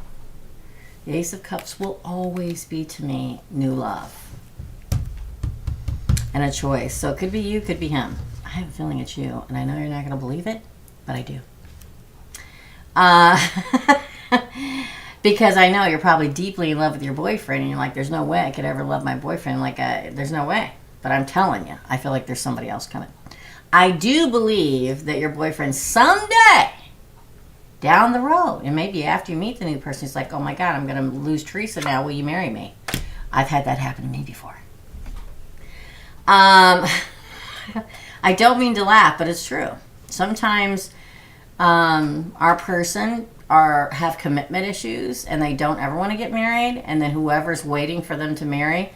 A: The Ace of Cups will always be to me new love. And a choice. So it could be you, could be him. I have a feeling it's you. And I know you're not going to believe it, but I do. Because I know you're probably deeply in love with your boyfriend, and you're like, there's no way I could ever love my boyfriend. Like, there's no way. But I'm telling you, I feel like there's somebody else coming. I do believe that your boyfriend someday down the road, and maybe after you meet the new person, he's like, oh my God, I'm going to lose Teresa now. Will you marry me? I've had that happen to me before. I don't mean to laugh, but it's true. Sometimes our person have commitment issues and they don't ever want to get married, and then whoever's waiting for them to marry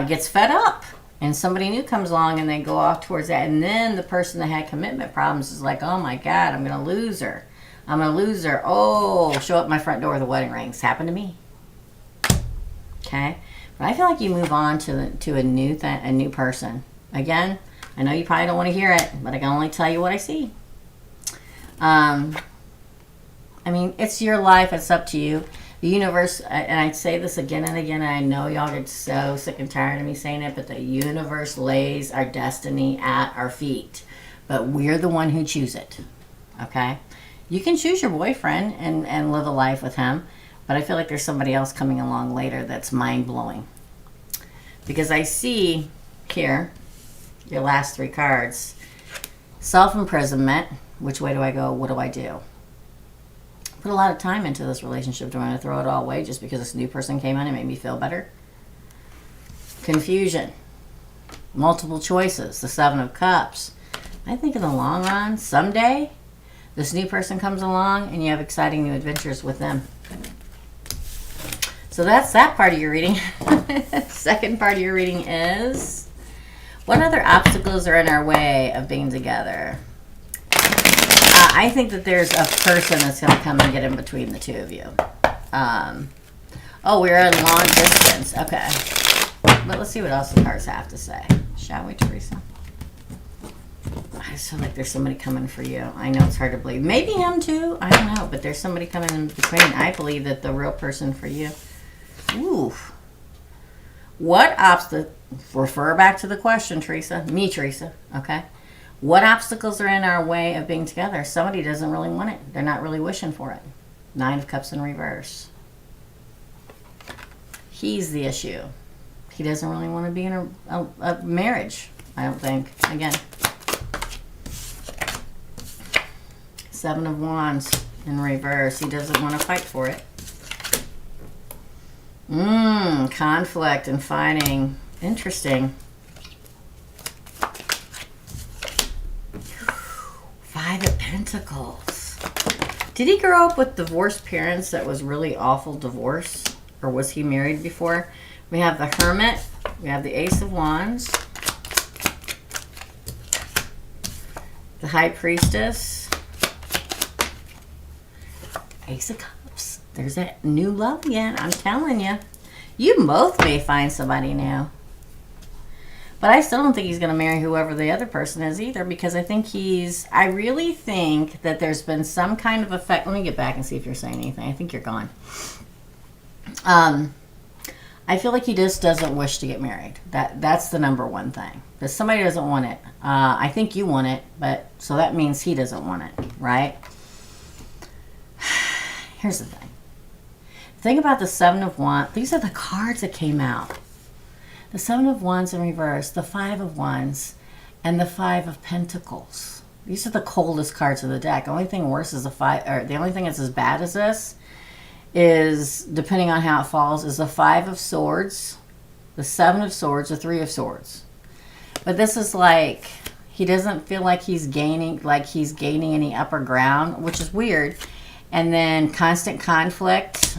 A: gets fed up, and somebody new comes along and they go off towards that, and then the person that had commitment problems is like, oh my God, I'm gonna lose her. Oh, show up my front door with the wedding rings. Happened to me. Okay, but I feel like you move on to a new person. Again, I know you probably don't want to hear it, but I can only tell you what I see. I mean, it's your life. It's up to you. The universe, and I say this again and again, and I know y'all get so sick and tired of me saying it, but the universe lays our destiny at our feet. But we're the one who choose it, okay? You can choose your boyfriend and live a life with him, but I feel like there's somebody else coming along later that's mind-blowing. Because I see here, your last three cards, self-imprisonment. Which way do I go? What do I do? Put a lot of time into this relationship. Do I want to throw it all away just because this new person came in and made me feel better? Confusion. Multiple choices. The Seven of Cups. I think in the long run, someday, this new person comes along and you have exciting new adventures with them. So that's that part of your reading. Second part of your reading is, what other obstacles are in our way of being together? I think that there's a person that's going to come and get in between the two of you. Oh, we're in long distance. Okay. But let's see what else the cards have to say. Shall we, Teresa? I just feel like there's somebody coming for you. I know it's hard to believe. Maybe him too. I don't know. But there's somebody coming in between. I believe that the real person for you. Ooh. What obstacle? Refer back to the question, Teresa. Me, Teresa. Okay. What obstacles are in our way of being together? Somebody doesn't really want it. They're not really wishing for it. Nine of Cups in reverse. He's the issue. He doesn't really want to be in a marriage, I don't think. Again. Seven of Wands in reverse. He doesn't want to fight for it. Conflict and fighting. Interesting. Five of Pentacles. Did he grow up with divorced parents that was really awful divorce? Or was he married before? We have the Hermit. We have the Ace of Wands. The High Priestess. Ace of Cups. There's that new love again. I'm telling you. You both may find somebody new. But I still don't think he's going to marry whoever the other person is either, because I really think that there's been some kind of effect. Let me get back and see if you're saying anything. I think you're gone. I feel like he just doesn't wish to get married. That's the number one thing. Because somebody doesn't want it. I think you want it, but so that means he doesn't want it, right? Here's the thing. Think about the Seven of Wands. These are the cards that came out. The Seven of Wands in reverse, the Five of Wands, and the Five of Pentacles. These are the coldest cards of the deck. The only thing worse is the only thing that's as bad as this is, depending on how it falls, is the Five of Swords, the Seven of Swords, the Three of Swords. But this is like, he doesn't feel like he's gaining any upper ground, which is weird. And then constant conflict.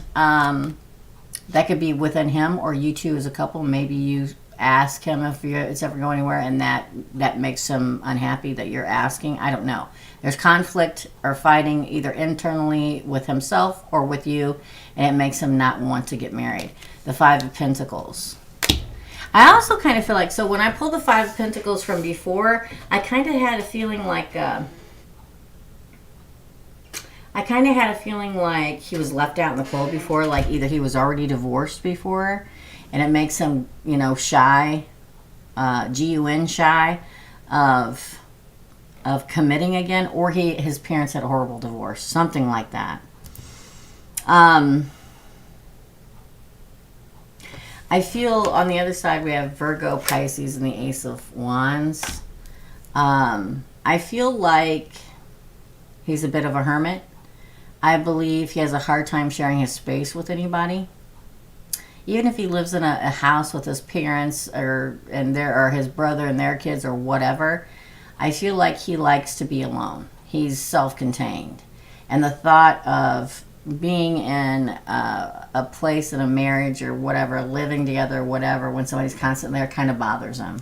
A: That could be within him or you two as a couple. Maybe you ask him if it's ever going anywhere, and that makes him unhappy that you're asking. I don't know. There's conflict or fighting either internally with himself or with you, and it makes him not want to get married. The Five of Pentacles. I also kind of feel like, so when I pulled the Five of Pentacles from before, I kind of had a feeling like... he was left out in the cold before, like either he was already divorced before, and it makes him, shy, G-U-N shy of committing again, or his parents had a horrible divorce, something like that. I feel on the other side we have Virgo, Pisces, and the Ace of Wands. I feel like he's a bit of a hermit. I believe he has a hard time sharing his space with anybody. Even if he lives in a house with his parents or his brother and their kids or whatever, I feel like he likes to be alone. He's self-contained. And the thought of being in a place in a marriage or whatever, living together or whatever, when somebody's constantly there, kind of bothers him.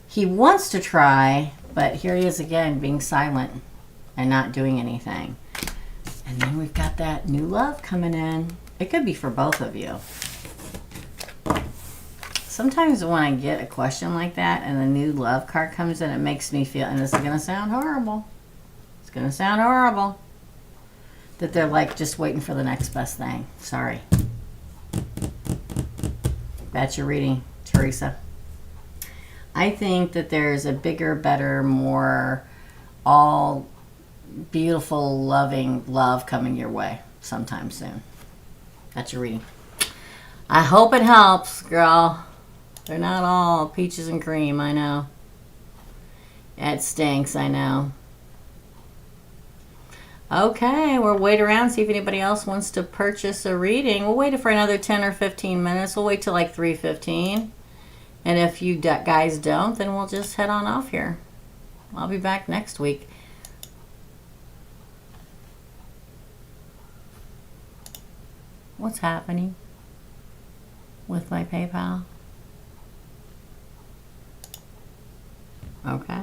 A: He wants to try, but here he is again, being silent and not doing anything. And then we've got that new love coming in. It could be for both of you. Sometimes when I get a question like that and the new love card comes in, it makes me feel, and this is going to sound horrible. It's going to sound horrible. That they're like just waiting for the next best thing. Sorry. That's your reading, Teresa. I think that there's a bigger, better, more all beautiful, loving love coming your way sometime soon. That's your reading. I hope it helps, girl. They're not all peaches and cream, I know. It stinks, I know. Okay, we'll wait around, see if anybody else wants to purchase a reading. We'll wait for another 10 or 15 minutes. We'll wait till like 3:15. And if you guys don't, then we'll just head on off here. I'll be back next week. What's happening with my PayPal? Okay.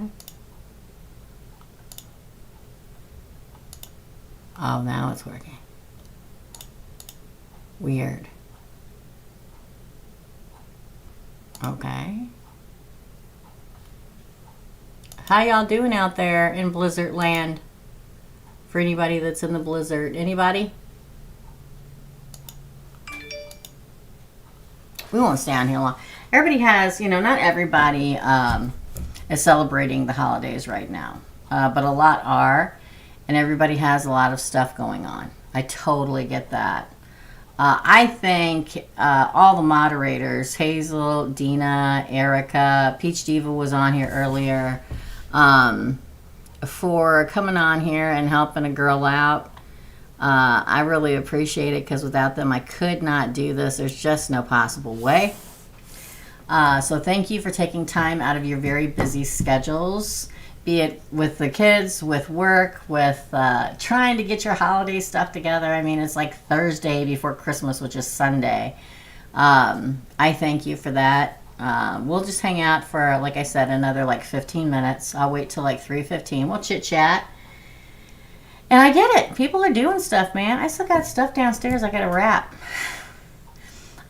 A: Oh, now it's working. Weird. Okay. How y'all doing out there in Blizzard land? For anybody that's in the blizzard. Anybody? We won't stay on here long. Everybody has, not everybody is celebrating the holidays right now. But a lot are. And everybody has a lot of stuff going on. I totally get that. I thank all the moderators, Hazel, Dina, Erica, Peach Diva was on here earlier, for coming on here and helping a girl out. I really appreciate it, because without them I could not do this. There's just no possible way. So thank you for taking time out of your very busy schedules, be it with the kids, with work, with trying to get your holiday stuff together. I mean, it's like Thursday before Christmas, which is Sunday. I thank you for that. We'll just hang out for, like I said, another like 15 minutes. I'll wait till like 3:15. We'll chit chat. And I get it. People are doing stuff, man. I still got stuff downstairs I got to wrap.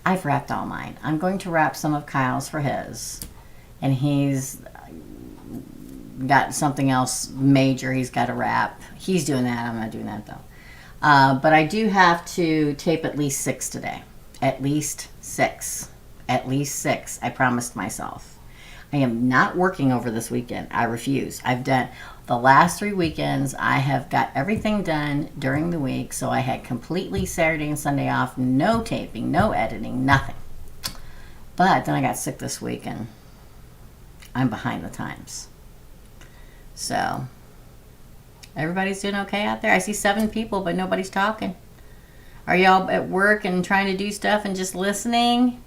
A: I've wrapped all mine. I'm going to wrap some of Kyle's for his. and he's got something else major he's got to wrap. He's doing that. I'm not doing that though. But I do have to tape at least 6 today. At least 6. At least 6. I promised myself. I am not working over this weekend. I refuse. I've done the last 3 weekends. I have got everything done during the week. So I had completely Saturday and Sunday off. No taping, no editing, nothing. But then I got sick this week and I'm behind the times. So everybody's doing okay out there. I see 7 people, but nobody's talking. Are y'all at work and trying to do stuff and just listening?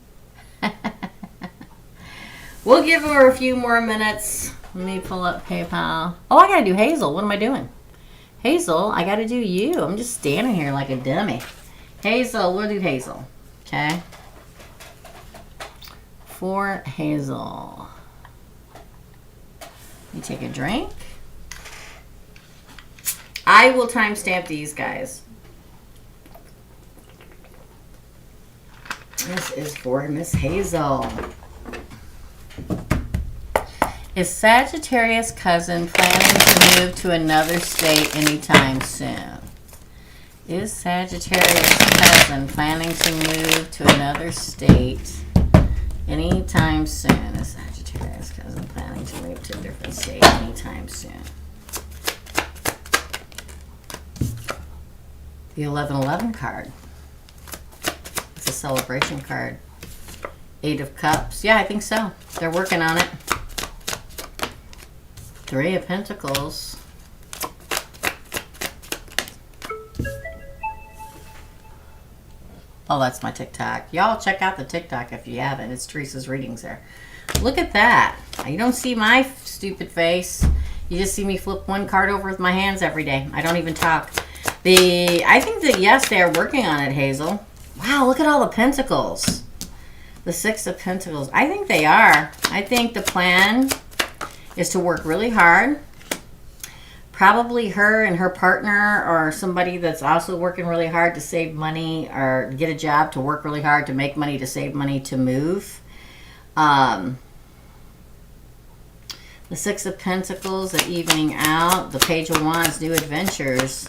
A: We'll give her a few more minutes. Let me pull up PayPal. Oh, I gotta do Hazel. What am I doing? Hazel, I gotta do you. I'm just standing here like a dummy. Hazel, we'll do Hazel. Okay. For Hazel. You take a drink. I will timestamp these, guys. This is for Miss Hazel. Is Sagittarius cousin planning to move to another state anytime soon? Is Sagittarius cousin planning to move to another state anytime soon? Is Sagittarius cousin planning to move to a different state anytime soon? The 1111 card. It's a celebration card. 8 of Cups. Yeah, I think so. They're working on it. 3 of Pentacles. Oh, that's my TikTok. Y'all check out the TikTok if you haven't. It's Teresa's readings there. Look at that. You don't see my stupid face. You just see me flip one card over with my hands every day. I don't even talk. I think that, yes, they are working on it, Hazel. Wow, look at all the Pentacles. The 6 of Pentacles. I think they are. I think the plan is to work really hard. Probably her and her partner or somebody that's also working really hard to save money or get a job to work really hard to make money, to save money, to move. The 6 of Pentacles, the evening out. The Page of Wands, new adventures.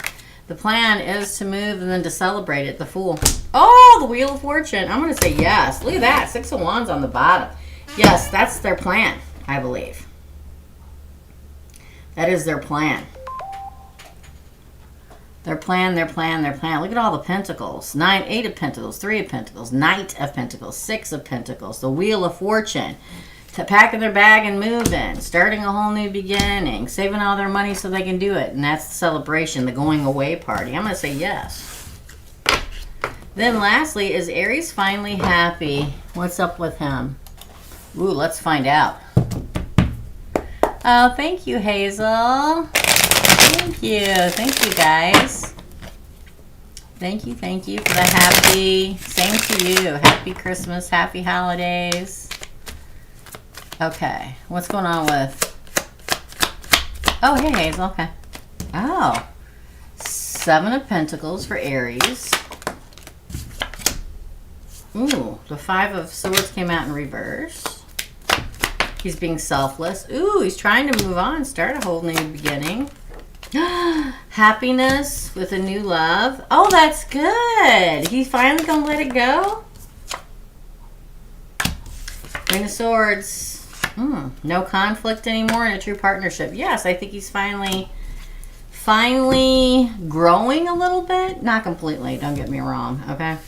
A: The plan is to move and then to celebrate it. The Fool. Oh, the Wheel of Fortune. I'm going to say yes. Look at that. 6 of Wands on the bottom. Yes, that's their plan, I believe. That is their plan. Their plan, their plan, their plan. Look at all the Pentacles. 9, 8 of Pentacles, 3 of Pentacles, Knight of Pentacles, 6 of Pentacles, the Wheel of Fortune. Packing their bag and moving, starting a whole new beginning, saving all their money so they can do it. And that's the celebration, the going away party. I'm going to say yes. Then lastly, is Aries finally happy? What's up with him? Ooh, let's find out. Oh, thank you, Hazel. Thank you. Thank you, guys. Thank you for the happy. Same to you. Happy Christmas. Happy holidays. Okay, what's going on with... Oh, hey, Hazel, okay. Oh, 7 of Pentacles for Aries. Ooh, the 5 of Swords came out in reverse. He's being selfless. Ooh, he's trying to move on, start a whole new beginning. Happiness with a new love. Oh, that's good. He's finally gonna let it go. Queen of Swords. No conflict anymore in a true partnership. Yes, I think he's finally growing a little bit. Not completely, don't get me wrong, okay?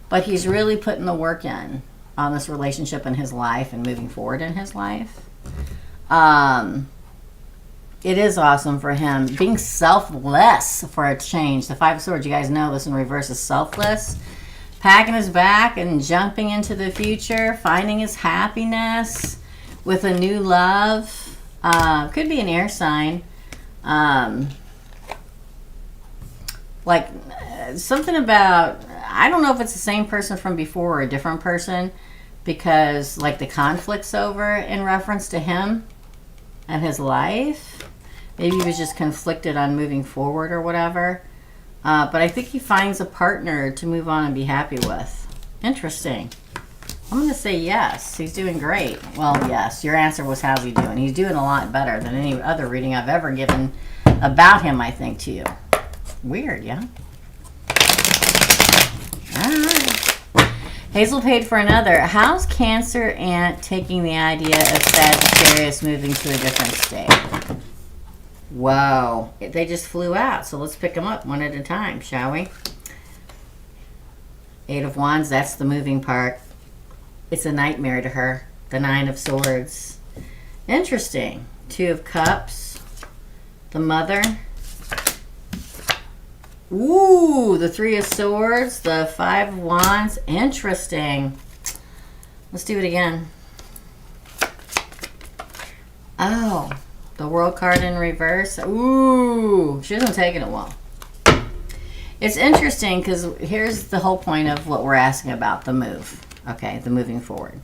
A: But he's really putting the work in on this relationship in his life and moving forward in his life. It is awesome for him. Being selfless for a change. The 5 of Swords, you guys know this in reverse is selfless. Packing his back and jumping into the future, finding his happiness with a new love. Could be an air sign. Like something about, I don't know if it's the same person from before or a different person, because like the conflict's over in reference to him and his life. Maybe he was just conflicted on moving forward or whatever. But I think he finds a partner to move on and be happy with. Interesting. I'm going to say yes. He's doing great. Well, yes. Your answer was how's he doing? He's doing a lot better than any other reading I've ever given about him, I think, to you. Weird, yeah? All right. Hazel paid for another. How's Cancer Ant taking the idea of Sagittarius moving to a different state? Whoa. They just flew out, so let's pick them up one at a time, shall we? 8 of Wands, that's the moving part. It's a nightmare to her. The 9 of Swords. Interesting. 2 of Cups. The Mother. Ooh, the 3 of Swords. The 5 of Wands. Interesting. Let's do it again. Oh, the World card in reverse. Ooh, she doesn't take it well. It's interesting because here's the whole point of what we're asking about, the move. Okay, the moving forward.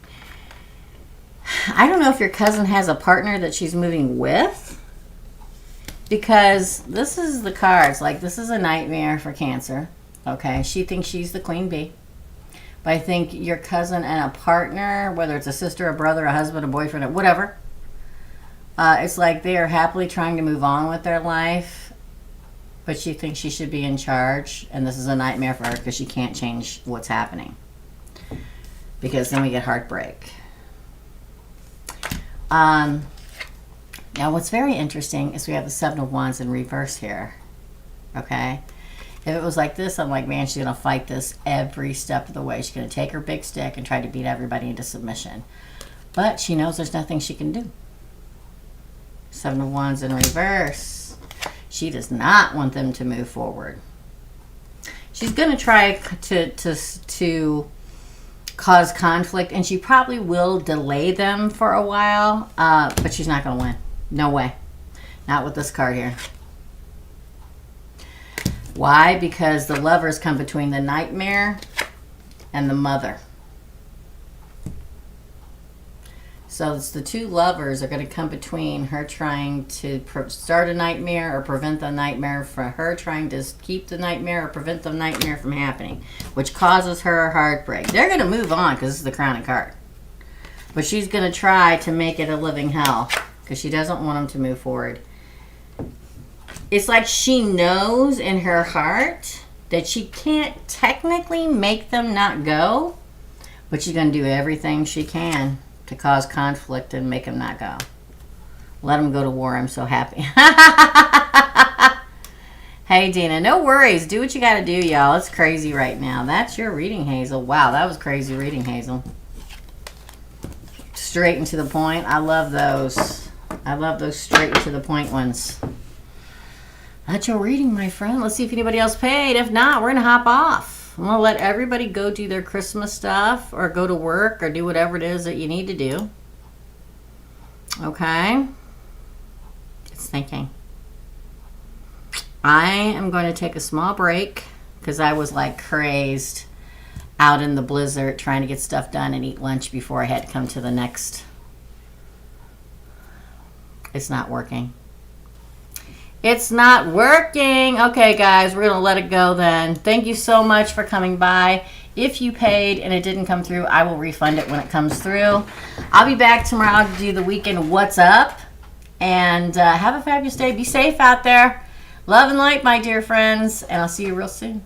A: I don't know if your cousin has a partner that she's moving with, because this is the cards. Like, this is a nightmare for Cancer. Okay, she thinks she's the queen bee. But I think your cousin and a partner, whether it's a sister, a brother, a husband, a boyfriend, or whatever, it's like they are happily trying to move on with their life, but she thinks she should be in charge, and this is a nightmare for her because she can't change what's happening. Because then we get heartbreak. Now, what's very interesting is we have the 7 of Wands in reverse here. Okay? If it was like this, I'm like, man, she's going to fight this every step of the way. She's going to take her big stick and try to beat everybody into submission. But she knows there's nothing she can do. 7 of Wands in reverse. She does not want them to move forward. She's going to try to cause conflict, and she probably will delay them for a while, but she's not going to win. No way. Not with this card here. Why? Because the Lovers come between the Nightmare and the Mother. So it's the 2 Lovers are going to come between her trying to start a nightmare or prevent the nightmare, for her trying to keep the nightmare or prevent the nightmare from happening, which causes her heartbreak. They're going to move on because this is the crowning card. But she's going to try to make it a living hell because she doesn't want them to move forward. It's like she knows in her heart that she can't technically make them not go, but she's going to do everything she can to cause conflict and make them not go. Let them go to war. I'm so happy. Hey, Dina, no worries. Do what you got to do, y'all. It's crazy right now. That's your reading, Hazel. Wow, that was crazy reading, Hazel. Straight and to the point. I love those. I love those straight and to the point ones. That's your reading, my friend. Let's see if anybody else paid. If not, we're going to hop off. I'm going to let everybody go do their Christmas stuff or go to work or do whatever it is that you need to do. Okay? It's thinking. I am going to take a small break because I was like crazed out in the blizzard trying to get stuff done and eat lunch before I had to come to the next. It's not working. It's not working. Okay, guys, we're going to let it go then. Thank you so much for coming by. If you paid and it didn't come through, I will refund it when it comes through. I'll be back tomorrow to do the weekend What's Up. And have a fabulous day. Be safe out there. Love and light, my dear friends. And I'll see you real soon.